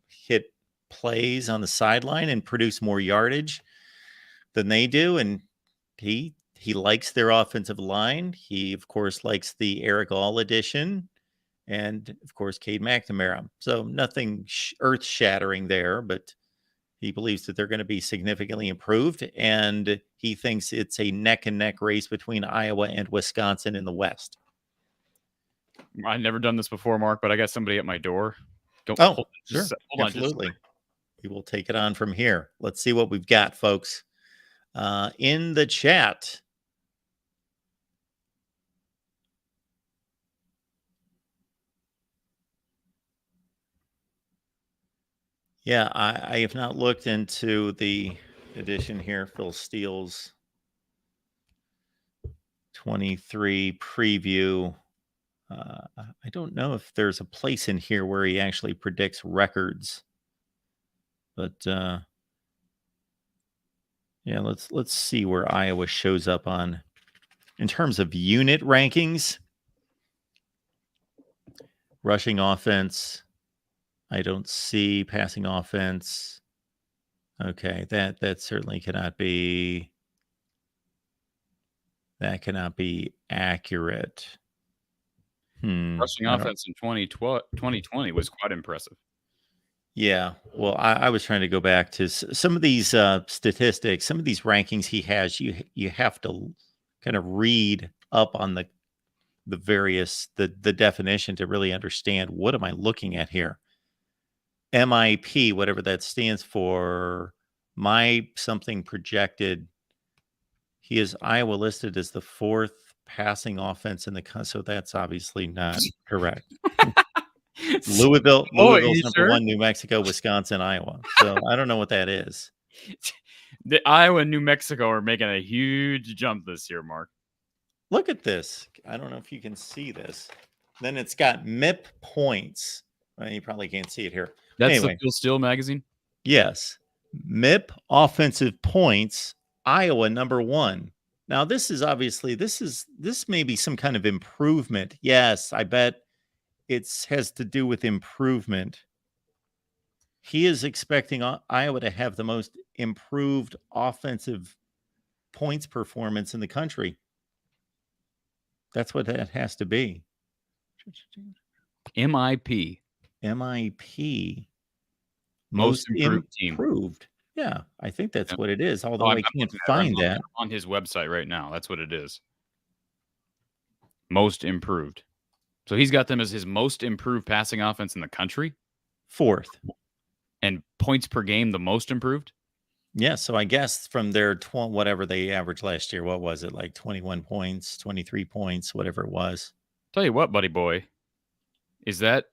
hit plays on the sideline and produce more yardage than they do? And he likes their offensive line. He, of course, likes the Eric All edition. And, of course, Cade McNamara. So nothing earth-shattering there, but he believes that they're going to be significantly improved. And he thinks it's a neck-and-neck race between Iowa and Wisconsin in the West. I've never done this before, Mark, but I got somebody at my door. Sure. Hold on, absolutely. We will take it on from here. Let's see what we've got, folks. In the chat. Yeah, I have not looked into the edition here. Phil Steele's 23 preview. I don't know if there's a place in here where he actually predicts records, but yeah, let's see where Iowa shows up on in terms of unit rankings. Rushing offense, I don't see. Passing offense, okay, that certainly cannot be. That cannot be accurate. Rushing offense in 2020 was quite impressive. Yeah, well, I was trying to go back to some of these statistics, some of these rankings he has. You have to kind of read up on the various the definition to really understand what am I looking at here. MIP, whatever that stands for, my something projected. He is Iowa listed as the 4th passing offense in the country, so that's obviously not correct. Louisville's number 1, New Mexico, Wisconsin, Iowa. So I don't know what that is. The Iowa and New Mexico are making a huge jump this year, Mark. Look at this. I don't know if you can see this. Then it's got MIP points. Well, you probably can't see it here. That's anyway, the Phil Steele magazine? Yes. MIP offensive points, Iowa number 1. Now, this may be some kind of improvement. Yes, I bet it has to do with improvement. He is expecting Iowa to have the most improved offensive points performance in the country. That's what that has to be. MIP. Most improved team. Yeah, I think that's what it is. Although I can't find that on his website right now. That's what it is. Most improved. So he's got them as his most improved passing offense in the country. 4th. And points per game, the most improved? Yeah, so I guess from their whatever they averaged last year, what was it, like 21 points, 23 points, whatever it was. Tell you what, buddy boy, is that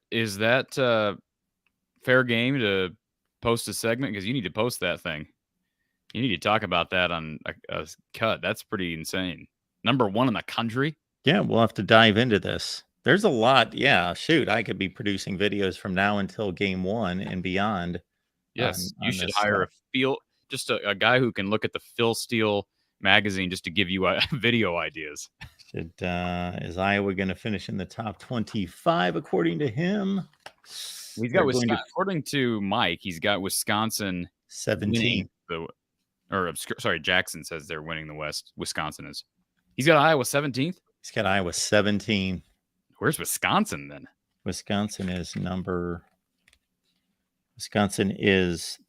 fair game to post a segment? Because you need to post that thing. You need to talk about that on a cut. That's pretty insane. Number 1 in the country? Yeah, we'll have to dive into this. There's a lot. Yeah, shoot, I could be producing videos from now until game 1 and beyond. Yes, you should hire a guy who can look at the Phil Steele magazine just to give you video ideas. Is Iowa going to finish in the top 25 according to him? He's got Wisconsin. According to Mike, he's got Wisconsin 17. Jackson says they're winning the West. Wisconsin is. He's got Iowa 17th. He's got Iowa 17. Where's Wisconsin then? Wisconsin is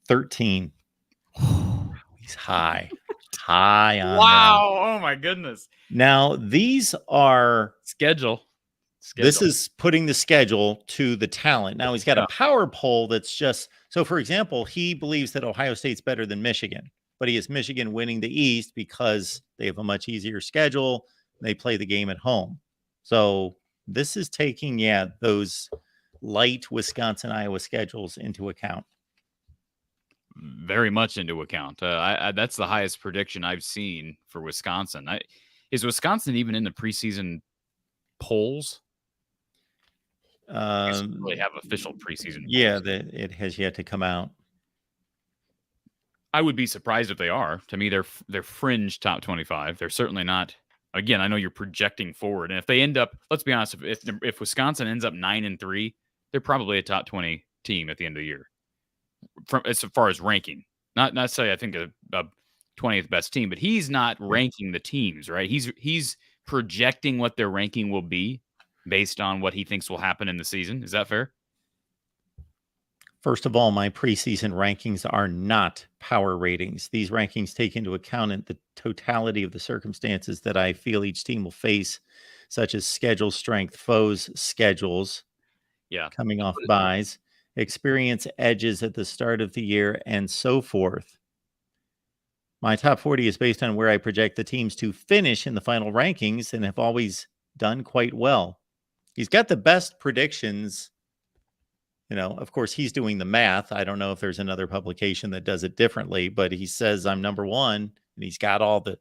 13. He's high on. Wow! That. Oh my goodness! Now these are schedule. This is putting the schedule to the talent. Now he's got a power poll that's just so. For example, he believes that Ohio State's better than Michigan. but he has Michigan winning the East because they have a much easier schedule. They play the game at home. So this is taking, those light Wisconsin-Iowa schedules into account. Very much into account. That's the highest prediction I've seen for Wisconsin. Is Wisconsin even in the preseason polls? I guess we really have official preseason polls. It has yet to come out. I would be surprised if they are. To me, they're fringe top 25. They're certainly not. Again, I know you're projecting forward, and if they end up, let's be honest, if Wisconsin ends up 9-3, they're probably a top 20 team at the end of the year. From as far as ranking, not say I think a 20th best team, but he's not ranking the teams, right? He's projecting what their ranking will be based on what he thinks will happen in the season. Is that fair? First of all, my preseason rankings are not power ratings. These rankings take into account the totality of the circumstances that I feel each team will face, such as schedule strength, foes' schedules, coming off buys, experience edges at the start of the year, and so forth. My top 40 is based on where I project the teams to finish in the final rankings and have always done quite well. He's got the best predictions. Of course, he's doing the math. I don't know if there's another publication that does it differently, but he says I'm number one, and he's got all the.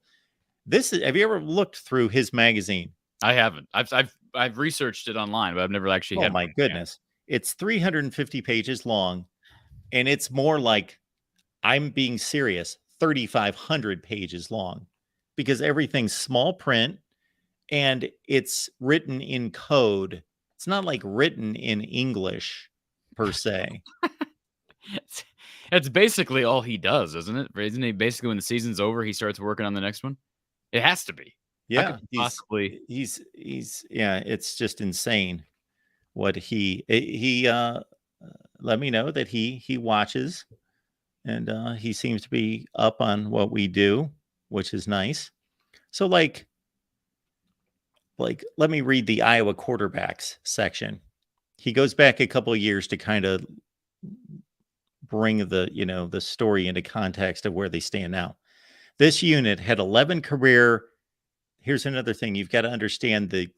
Have you ever looked through his magazine? I haven't. I've researched it online, but I've never actually had. Oh my goodness. It's 350 pages long, and it's more like, I'm being serious, 3,500 pages long, because everything's small print and it's written in code. It's not like written in English per se. It's basically all he does, isn't it? Isn't he basically, when the season's over, he starts working on the next one? It has to be. Yeah, he's it's just insane what he let me know that he watches, and he seems to be up on what we do, which is nice. So like let me read the Iowa quarterbacks section. He goes back a couple of years to kind of bring the story into context of where they stand now. This unit had 11 career. Here's another thing. You've got to understand the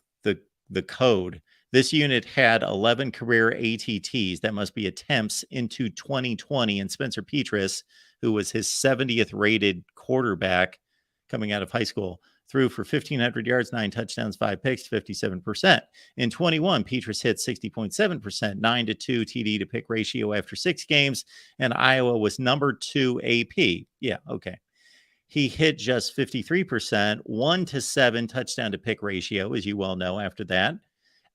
code. This unit had 11 career ATTs, that must be attempts, into 2020. And Spencer Petras, who was his 70th rated quarterback coming out of high school, threw for 1,500 yards, 9 touchdowns, 5 picks, 57%. In 21, Petras hit 60.7%, 9-2 TD to pick ratio after 6 games, and Iowa was number 2 AP. Yeah, okay. He hit just 53%, 1-7 touchdown to pick ratio, as you well know after that.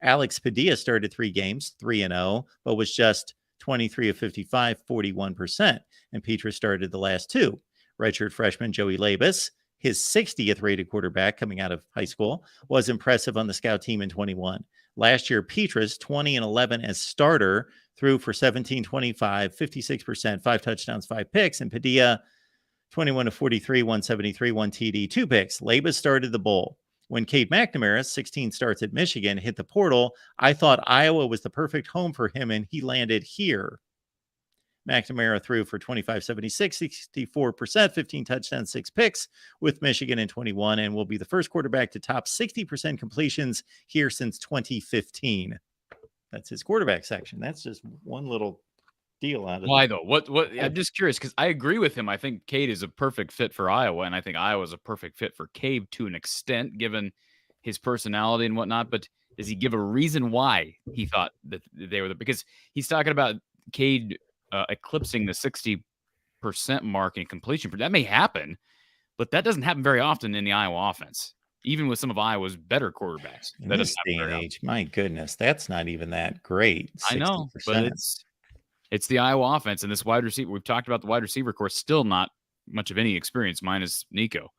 Alex Padilla started 3 games, 3-0, but was just 23 of 55, 41%. And Petras started the last 2. Redshirt freshman Joey Labus, his 60th rated quarterback coming out of high school, was impressive on the scout team in 21. Last year, Petras, 20-11 as starter, threw for 17-25, 56%, 5 touchdowns, 5 picks. And Padilla, 21-43, 173, 1 TD, 2 picks. Labus started the bowl. When Cade McNamara, 16 starts at Michigan, hit the portal, I thought Iowa was the perfect home for him, and he landed here. McNamara threw for 25-76, 64%, 15 touchdowns, 6 picks with Michigan in 21, and will be the first quarterback to top 60% completions here since 2015. That's his quarterback section. That's just one little deal out of Why though? What? I'm just curious, because I agree with him. I think Cade is a perfect fit for Iowa, and I think Iowa is a perfect fit for Cade to an extent, given his personality and whatnot. But does he give a reason why he thought that they were because he's talking about Cade eclipsing the 60% mark in completion? That may happen, but that doesn't happen very often in the Iowa offense, even with some of Iowa's better quarterbacks. In this day and age, my goodness, that's not even that great. 60%. I know, but it's the Iowa offense, and this wide receiver. We've talked about the wide receiver course, still not much of any experience, minus Nico.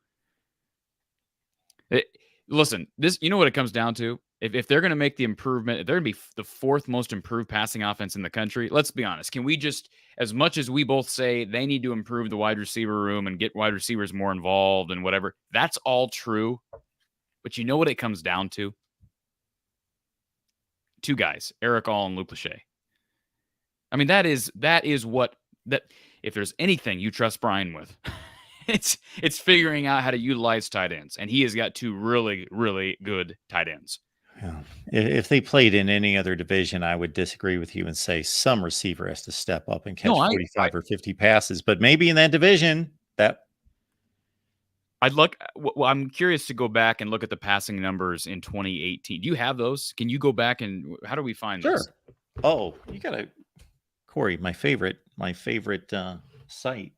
Listen, this, you know what it comes down to? If they're going to make the improvement, if they're going to be the 4th most improved passing offense in the country, let's be honest. Can we just, as much as we both say they need to improve the wide receiver room and get wide receivers more involved and whatever, that's all true. But you know what it comes down to? 2 guys, Eric All and Luke Lachey. I mean, that is what if there's anything you trust Brian with, it's figuring out how to utilize tight ends, and he has got two really, really good tight ends. Yeah. If they played in any other division, I would disagree with you and say some receiver has to step up and catch No, I 45 or 50 passes. But maybe in that division, I'd look. Well, I'm curious to go back and look at the passing numbers in 2018. Do you have those? Can you go back and how do we find those? sure. Oh, you gotta, Corey, my favorite site.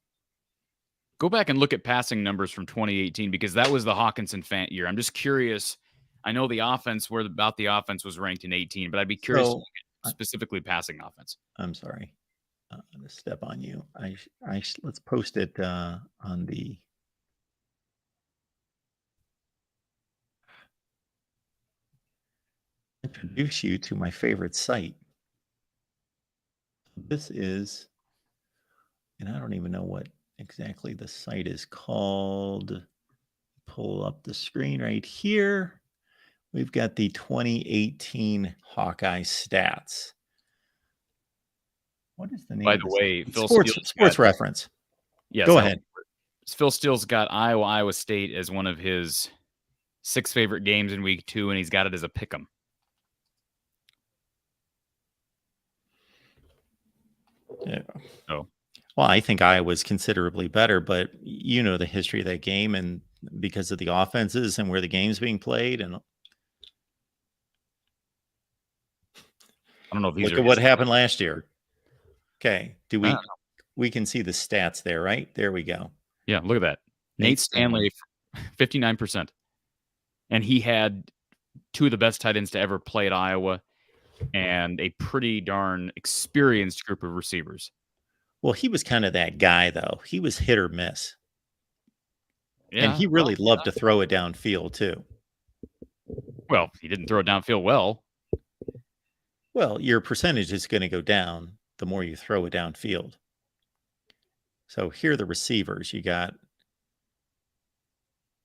Go back and look at passing numbers from 2018 because that was the Hawkinson Fant year. I'm just curious. I know the offense, where about the offense was ranked in 18, but I'd be curious to So look at specifically passing offense. I'm sorry to step on you. Let's post it on the. Introduce you to my favorite site. This is, and I don't even know what exactly the site is called. Pull up the screen right here. We've got the 2018 Hawkeye stats. What is the name? By the way, Phil Sports Reference. Yes, Go ahead. Phil Steele's got Iowa State as one of his 6 favorite games in week 2, and he's got it as a pick'em. Yeah. Oh. Well, I think Iowa's considerably better, but you know the history of that game, and because of the offenses and where the game's being played, and I don't know if these look are at what happened last year. Okay, we can see the stats there, right? There we go. Yeah, look at that. Nate Stanley, 59%. And he had 2 of the best tight ends to ever play at Iowa and a pretty darn experienced group of receivers. Well, he was kind of that guy, though. He was hit or miss. Yeah, and he really loved to throw it downfield, too. Well, he didn't throw it downfield well. Well, your percentage is going to go down the more you throw it downfield. So here are the receivers. You got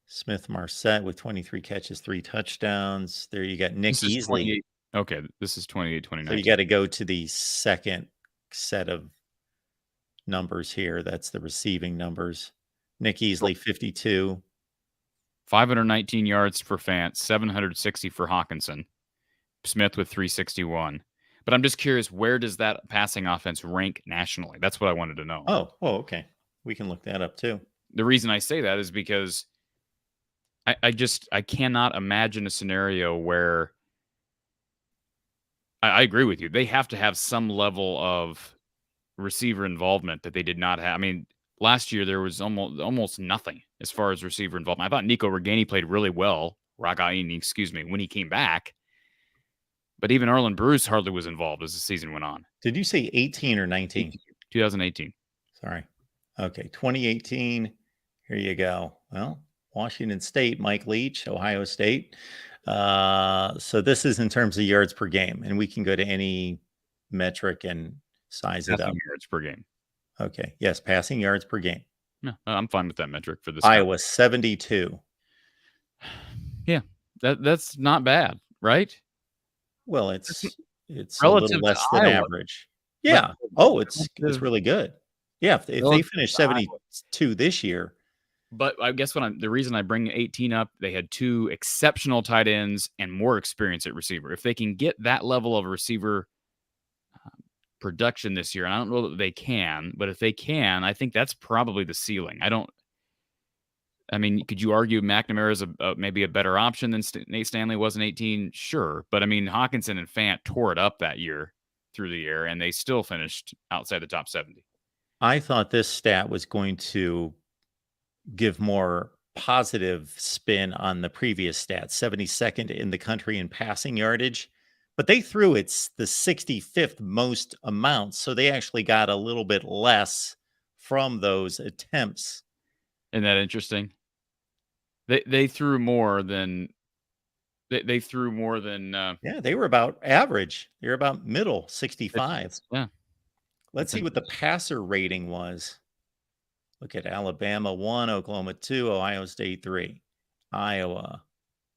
Smith Marset with 23 catches, 3 touchdowns. There you got Nick Easley. Okay, this is 28, 29. So you got to go to the second set of numbers here. That's the receiving numbers. Nick Easley, 52. 519 yards for Fant, 760 for Hawkinson. Smith with 361. But I'm just curious, where does that passing offense rank nationally? That's what I wanted to know. Oh, okay. We can look that up too. The reason I say that is because I cannot imagine a scenario where I agree with you. They have to have some level of receiver involvement that they did not have. I mean, last year there was almost nothing as far as receiver involvement. I thought Nico Reganey played really well. Ragaini, when he came back. But even Arlen Bruce hardly was involved as the season went on. Did you say 18 or 19? 2018. Sorry. Okay, 2018. Here you go. Well, Washington State, Mike Leach, Ohio State. So this is in terms of yards per game, and we can go to any metric and size it up. Yards per game. Okay. Yes, passing yards per game. No, I'm fine with that metric for this. Iowa, 72. Yeah, that's not bad, right? Well, it's a relative little less to than Iowa. average. Yeah. Oh, it's really good. Yeah, if they finish 72 this year. But I guess the reason I bring 18 up, they had 2 exceptional tight ends and more experience at receiver. If they can get that level of receiver production this year, and I don't know that they can, but if they can, I think that's probably the ceiling. I mean, could you argue McNamara is maybe a better option than Nate Stanley was in 18? Sure. But I mean, Hawkinson and Fant tore it up that year through the year, and they still finished outside the top 70. I thought this stat was going to give more positive spin on the previous stat, 72nd in the country in passing yardage. But they threw the 65th most amount, so they actually got a little bit less from those attempts. Isn't that interesting? They threw more than they threw more than yeah, they were about average. They were about middle 65. Yeah. Let's see what the passer rating was. Look at Alabama 1, Oklahoma 2, Ohio State 3. Iowa.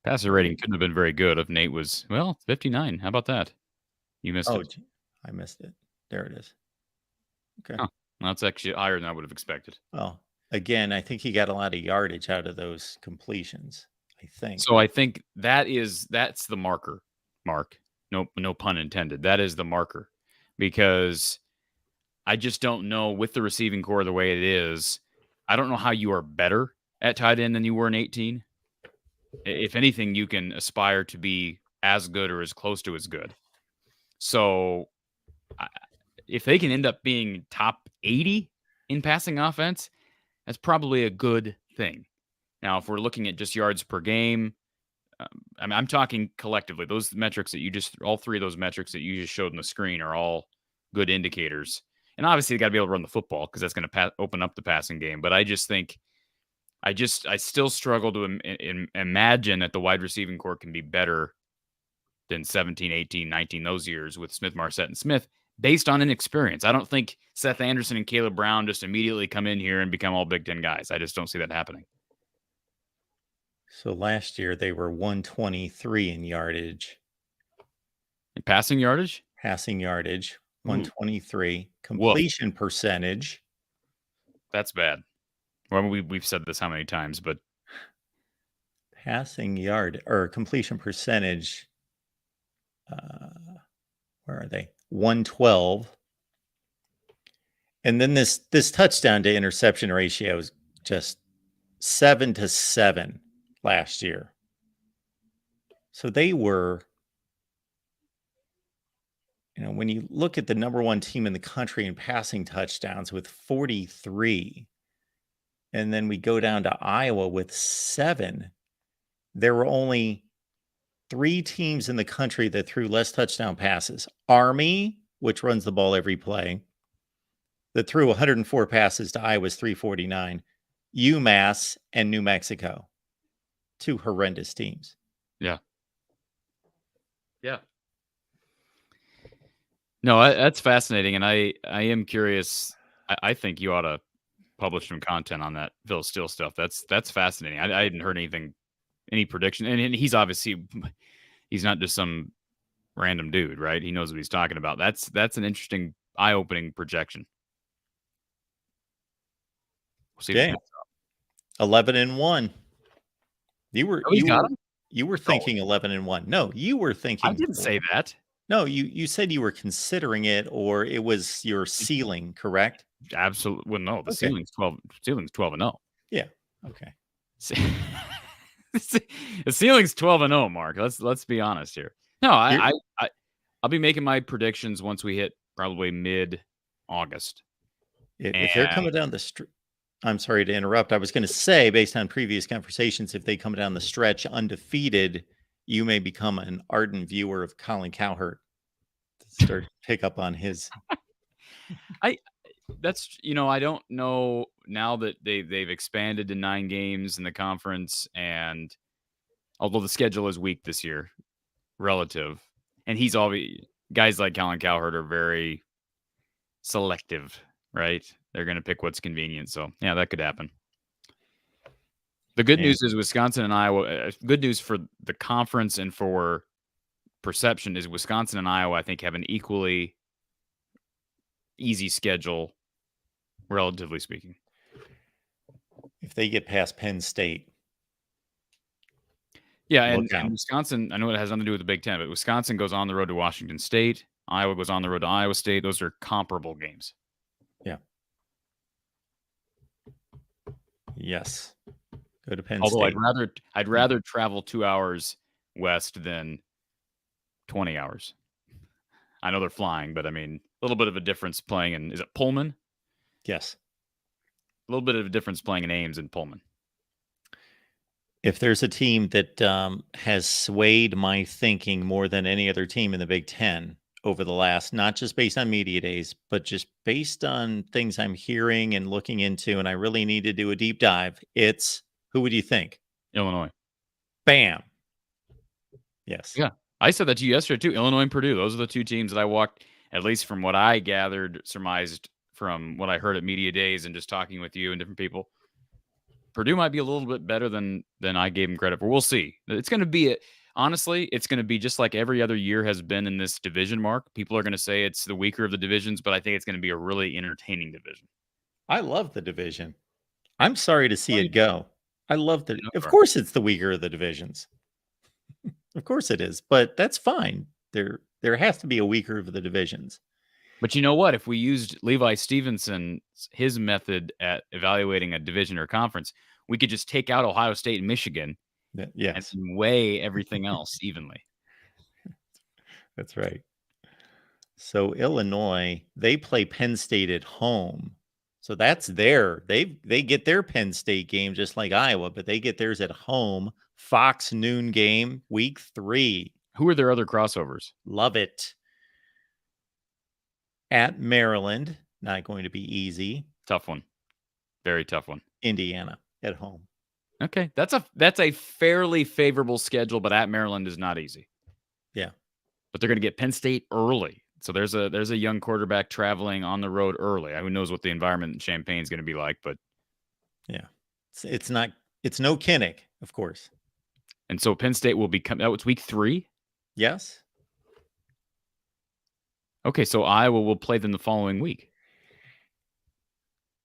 Passer rating couldn't have been very good if Nate was 59. How about that? You missed it. I missed it. There it is. Okay. Oh, well, that's actually higher than I would have expected. Well, again, I think he got a lot of yardage out of those completions. I think. So I think that's the marker, Mark. No pun intended. That is the marker, because I just don't know, with the receiving core the way it is, I don't know how you are better at tight end than you were in 18. If anything, you can aspire to be as good or as close to as good. So if they can end up being top 80 in passing offense, that's probably a good thing. Now, if we're looking at just yards per game, I mean, I'm talking collectively. Those metrics that all three of those metrics that you just showed on the screen are all good indicators. And obviously, you got to be able to run the football, because that's going to open up the passing game. But I just think, I still struggle to imagine that the wide receiving core can be better than 17, 18, 19, those years with Smith, Marset, and Smith, based on inexperience. I don't think Seth Anderson and Caleb Brown just immediately come in here and become all Big Ten guys. I just don't see that happening. So last year they were 123 in yardage. In passing yardage? Passing yardage, Ooh. 123. Completion percentage. That's bad. Well, we've said this how many times, but passing yard or completion percentage. Where are they? 112. And then this touchdown to interception ratio is just 7-7 last year. So they were, when you look at the number one team in the country in passing touchdowns with 43, and then we go down to Iowa with 7, there were only 3 teams in the country that threw less touchdown passes. Army, which runs the ball every play, that threw 104 passes to Iowa's 349. UMass and New Mexico. 2 horrendous teams. Yeah. Yeah. No, that's fascinating. And I am curious. I think you ought to publish some content on that Phil Steele stuff. That's fascinating. I hadn't heard any prediction. And he's not just some random dude, right? He knows what he's talking about. That's an interesting, eye-opening projection. We'll see. Okay. 11-1. You were thinking 11-1. No, you were thinking. I didn't say that. No, you said you were considering it, or it was your ceiling, correct? Absolutely. Well, no, the ceiling's 12. Ceiling's 12-0. Yeah. Okay. The ceiling's 12-0, Mark. Let's be honest here. No, I'll be making my predictions once we hit probably mid-August. If they're coming down the street, I'm sorry to interrupt. I was going to say, based on previous conversations, if they come down the stretch undefeated, you may become an ardent viewer of Colin Cowherd. Start to pick up on his. I don't know now that they've expanded to 9 games in the conference, and although the schedule is weak this year, relative, and he's always, guys like Colin Cowherd are very selective, right? They're going to pick what's convenient. So yeah, that could happen. The good news is Wisconsin and Iowa. Good news for the conference and for perception is Wisconsin and Iowa, I think, have an equally easy schedule, relatively speaking. If they get past Penn State. Yeah, and Wisconsin, I know it has nothing to do with the Big Ten, but Wisconsin goes on the road to Washington State. Iowa goes on the road to Iowa State. Those are comparable games. Yeah. Yes. Go to Penn Although State. I'd rather travel 2 hours west than 20 hours. I know they're flying, but I mean, a little bit of a difference playing in, is it Pullman? Yes. A little bit of a difference playing in Ames and Pullman. If there's a team that has swayed my thinking more than any other team in the Big Ten over the last, not just based on media days, but just based on things I'm hearing and looking into, and I really need to do a deep dive, it's, who would you think? Illinois. Bam. Yes. Yeah. I said that to you yesterday too. Illinois and Purdue. Those are the 2 teams that I walked, at least from what I gathered, surmised from what I heard at media days and just talking with you and different people. Purdue might be a little bit better than I gave them credit for. We'll see. It's going to be, honestly, it's going to be just like every other year has been in this division, Mark. People are going to say it's the weaker of the divisions, but I think it's going to be a really entertaining division. I love the division. I'm sorry to see it go. I love that. Of Over. course, it's the weaker of the divisions. Of course it is, but that's fine. There has to be a weaker of the divisions. But you know what? If we used Levi Stevenson, his method at evaluating a division or conference, we could just take out Ohio State and Michigan Yes, and weigh everything else evenly. that's right. So Illinois, they play Penn State at home. So that's they get their Penn State game just like Iowa, but they get theirs at home. Fox noon game, week 3. Who are their other crossovers? Love it. At Maryland, not going to be easy. Tough one. Very tough one. Indiana at home. Okay. That's a fairly favorable schedule, but at Maryland is not easy. Yeah. But they're going to get Penn State early. So there's a young quarterback traveling on the road early. Who knows what the environment in Champaign is going to be like, but yeah. It's no Kinnick, of course. And so Penn State will become it's week 3? Yes. Okay, so Iowa will play them the following week.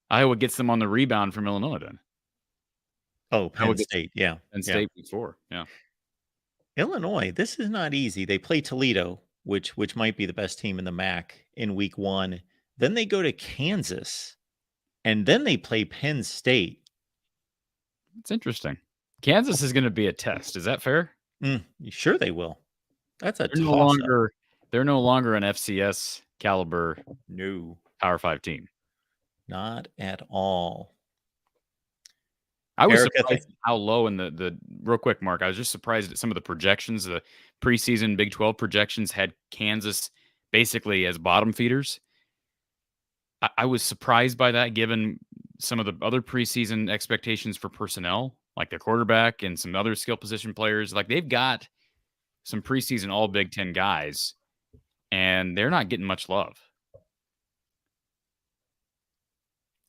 Iowa gets them on the rebound from Illinois then. Oh, Penn State, yeah. Penn State before, yeah. Illinois, this is not easy. They play Toledo, which might be the best team in the MAC in week 1. Then they go to Kansas, and then they play Penn State. It's interesting. Kansas is going to be a test. Is that fair? Sure they will. That's a they're no longer an FCS caliber Power 5 team. Not at all. I was surprised at how low in the real quick, Mark. I was just surprised at some of the projections. The preseason Big 12 projections had Kansas basically as bottom feeders. I was surprised by that, given some of the other preseason expectations for personnel, like their quarterback and some other skill position players. Like they've got some preseason all Big 10 guys, and they're not getting much love.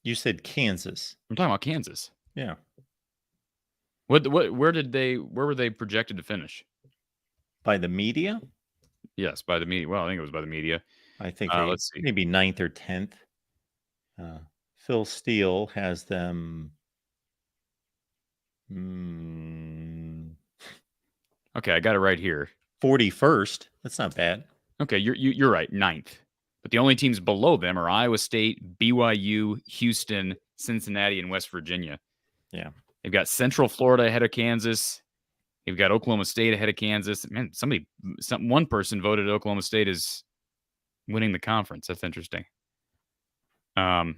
You said Kansas. I'm talking about Kansas. Yeah. Where were they projected to finish? By the media? Yes, by the media. Well, I think it was by the media. I think let's see. Maybe 9th or 10th. Phil Steele has them. Okay, I got it right here. 41st. That's not bad. Okay, you're right. 9th. But the only teams below them are Iowa State, BYU, Houston, Cincinnati, and West Virginia. Yeah. They've got Central Florida ahead of Kansas. You've got Oklahoma State ahead of Kansas. Man, one person voted Oklahoma State as winning the conference. That's interesting. I don't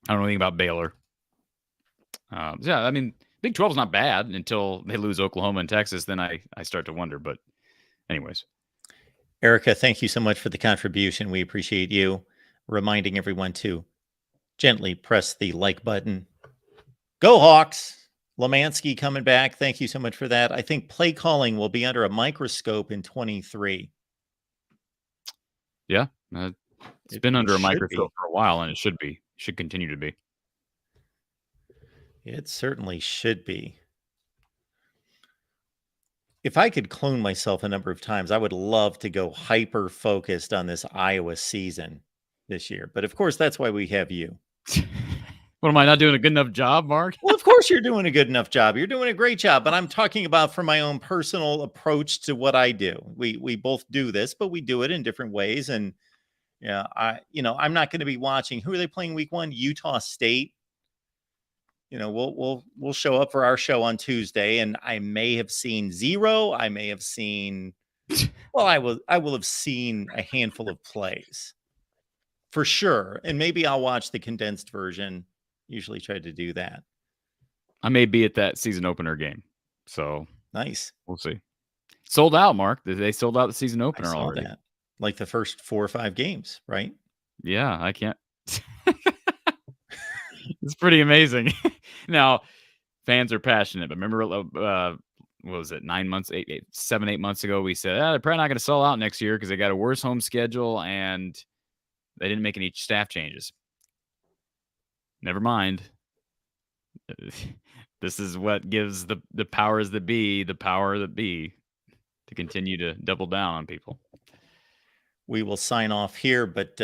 know anything about Baylor. Yeah, I mean, Big 12 is not bad until they lose Oklahoma and Texas. Then I start to wonder. But anyways. Erica, thank you so much for the contribution. We appreciate you reminding everyone to gently press the like button. Go Hawks! Lemansky coming back. Thank you so much for that. I think play calling will be under a microscope in 23. Yeah, it's been under a microscope for a while, and it should continue to be. It certainly should be. If I could clone myself a number of times, I would love to go hyper focused on this Iowa season this year. But of course, that's why we have you. What, am I not doing a good enough job, Mark? Well, of course you're doing a good enough job. You're doing a great job. But I'm talking about from my own personal approach to what I do. We both do this, but we do it in different ways. And yeah, I'm not going to be watching. Who are they playing week 1? Utah State. We'll show up for our show on Tuesday, and I may have seen 0. I may have seen, I will have seen a handful of plays for sure. And maybe I'll watch the condensed version. Usually try to do that. I may be at that season opener game. So nice. We'll see. Sold out, Mark. They sold out the season opener already. That. Like the first 4 or 5 games, right? Yeah, I can't. It's pretty amazing. Now, fans are passionate, but remember, what was it, 7, 8 months ago, we said, they're probably not going to sell out next year because they got a worse home schedule and they didn't make any staff changes. Never mind. This is what gives the powers that be the power that be to continue to double down on people. We will sign off here, but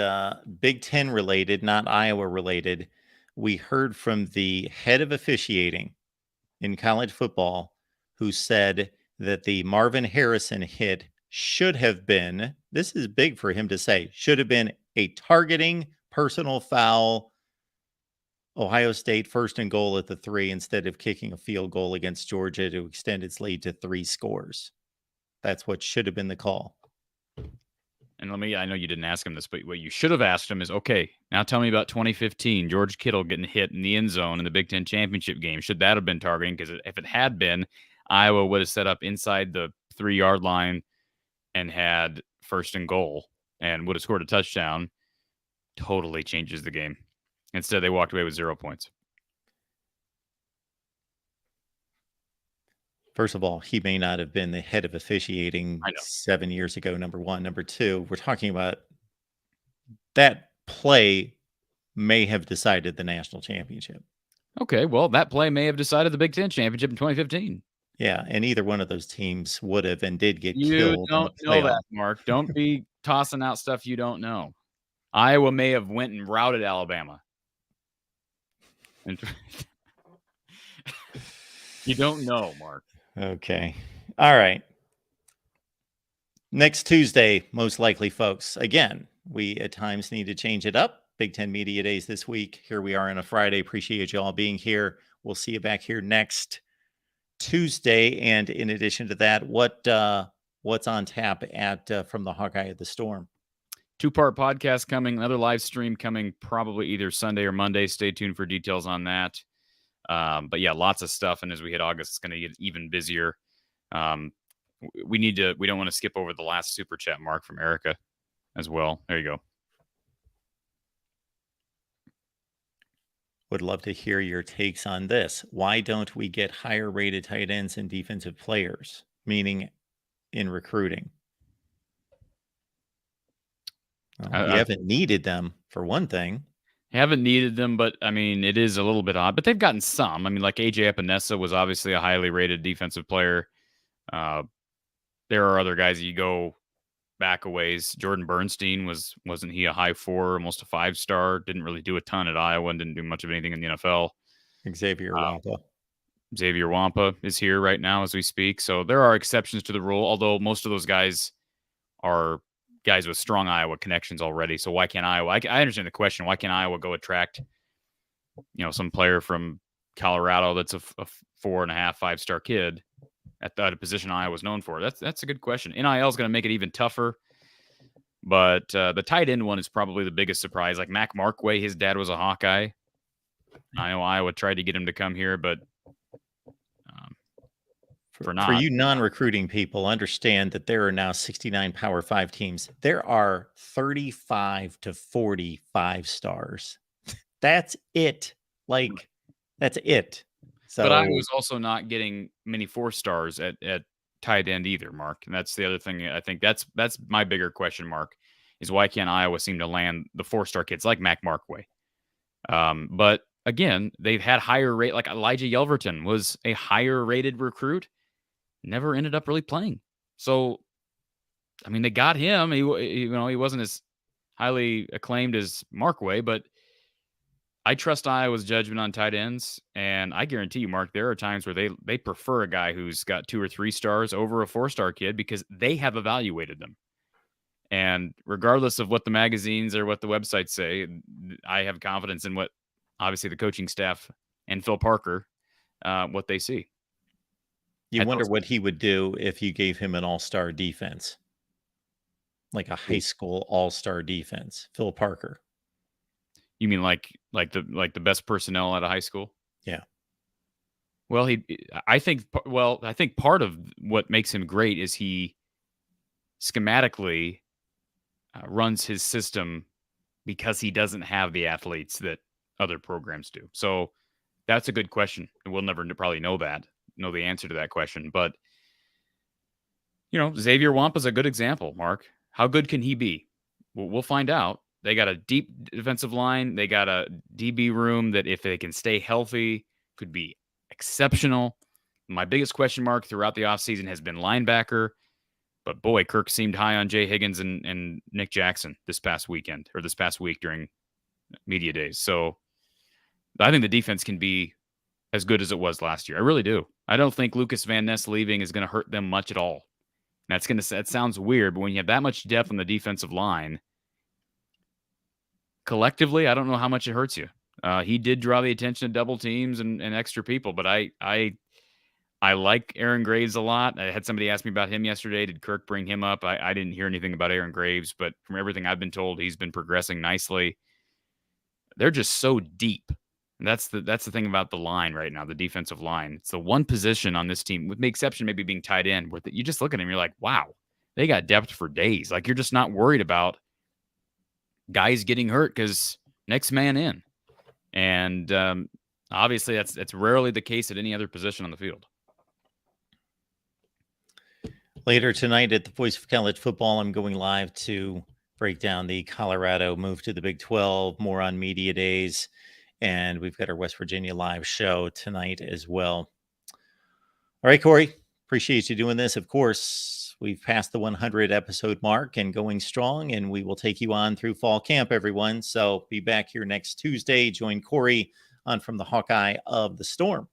Big Ten related, not Iowa related. we heard from the head of officiating in college football who said that the Marvin Harrison hit should have been, this is big for him to say, should have been a targeting personal foul. Ohio State 1st and goal at the 3 instead of kicking a field goal against Georgia to extend its lead to 3 scores. That's what should have been the call. And I know you didn't ask him this, but what you should have asked him is, okay, now tell me about 2015, George Kittle getting hit in the end zone in the Big Ten championship game. Should that have been targeting? Because if it had been, Iowa would have set up inside the 3-yard line and had 1st and goal and would have scored a touchdown. Totally changes the game. Instead, they walked away with 0 points. First of all, he may not have been the head of officiating 7 years ago, number one. Number two, we're talking about that play may have decided the national championship. Okay, well, that play may have decided the Big Ten championship in 2015. Yeah, and either one of those teams would have and did get You killed. don't know that, Mark. Don't be tossing out stuff you don't know. Iowa may have went and routed Alabama. You don't know, Mark. Okay. All right. Next Tuesday, most likely, folks. Again, we at times need to change it up. Big Ten Media Days this week. Here we are on a Friday. Appreciate you all being here. We'll see you back here next Tuesday. And in addition to that, what's on tap at from the Hawkeye at the Storm? 2-part podcast coming, another live stream coming probably either Sunday or Monday. Stay tuned for details on that. But yeah, lots of stuff. And as we hit August, it's going to get even busier. We don't want to skip over the last super chat, Mark, from Erica as well. There you go. Would love to hear your takes on this. Why don't we get higher rated tight ends and defensive players, meaning in recruiting? Well, you haven't needed them for one thing. Haven't needed them, but I mean, it is a little bit odd, but they've gotten some. I mean, like AJ Epinesa was obviously a highly rated defensive player. There are other guys that you go back a ways. Jordan Bernstein wasn't he a high 4, almost a 5-star? Didn't really do a ton at Iowa and didn't do much of anything in the NFL. Xavier Wampa. Xavier Wampa is here right now as we speak. So there are exceptions to the rule, although most of those guys are guys with strong Iowa connections already. So why can't Iowa? I understand the question. Why can't Iowa go attract, some player from Colorado that's a 4.5, 5-star kid at a position Iowa's known for? That's a good question. NIL is going to make it even tougher. But the tight end one is probably the biggest surprise. Like Mac Markway, his dad was a Hawkeye. I know Iowa tried to get him to come here, but for you non-recruiting people, understand that there are now 69 Power 5 teams. There are 35 to 40 5-stars. That's it. That's it. So, but I was also not getting many 4-stars at tight end either, Mark. And that's the other thing. I think that's my bigger question mark is why can't Iowa seem to land the 4-star kids like Mac Markway? But again, they've had higher rate. Like Elijah Yelverton was a higher rated recruit. Never ended up really playing. So, I mean, they got him. He wasn't as highly acclaimed as Markway, but I trust Iowa's judgment on tight ends, and I guarantee you, Mark, there are times where they prefer a guy who's got 2 or 3 stars over a 4-star kid because they have evaluated them. And regardless of what the magazines or what the websites say, I have confidence in what, obviously, the coaching staff and Phil Parker, what they see. You wonder what he would do if you gave him an all-star defense, like a high school all-star defense. Phil Parker. You mean like the best personnel at a high school? Yeah. Well, I think part of what makes him great is he schematically runs his system because he doesn't have the athletes that other programs do. So that's a good question. And we'll never probably know the answer to that question. But, Xavier Wampa is a good example, Mark. How good can he be? We'll find out. They got a deep defensive line. They got a DB room that if they can stay healthy could be exceptional. My biggest question mark throughout the offseason has been linebacker. But boy, Kirk seemed high on Jay Higgins and Nick Jackson this past week during media days. So I think the defense can be as good as it was last year. I really do. I don't think Lucas Van Ness leaving is going to hurt them much at all. That sounds weird, but when you have that much depth on the defensive line, collectively, I don't know how much it hurts you. He did draw the attention of double teams and extra people, but I like Aaron Graves a lot. I had somebody ask me about him yesterday. Did Kirk bring him up? I didn't hear anything about Aaron Graves, but from everything I've been told, he's been progressing nicely. They're just so deep. And that's the thing about the line right now, the defensive line. It's the one position on this team, with the exception maybe being tight end, where you just look at him, you're like, wow, they got depth for days. Like, you're just not worried about guys getting hurt because next man in. And obviously that's rarely the case at any other position on the field. Later tonight at the Voice of College Football, I'm going live to break down the Colorado move to the Big 12, more on media days. And we've got our West Virginia live show tonight as well. All right, Corey, appreciate you doing this. Of course, we've passed the 100 episode mark and going strong, and we will take you on through fall camp, everyone. So be back here next Tuesday. Join Corey on From the Hawkeye of the Storm.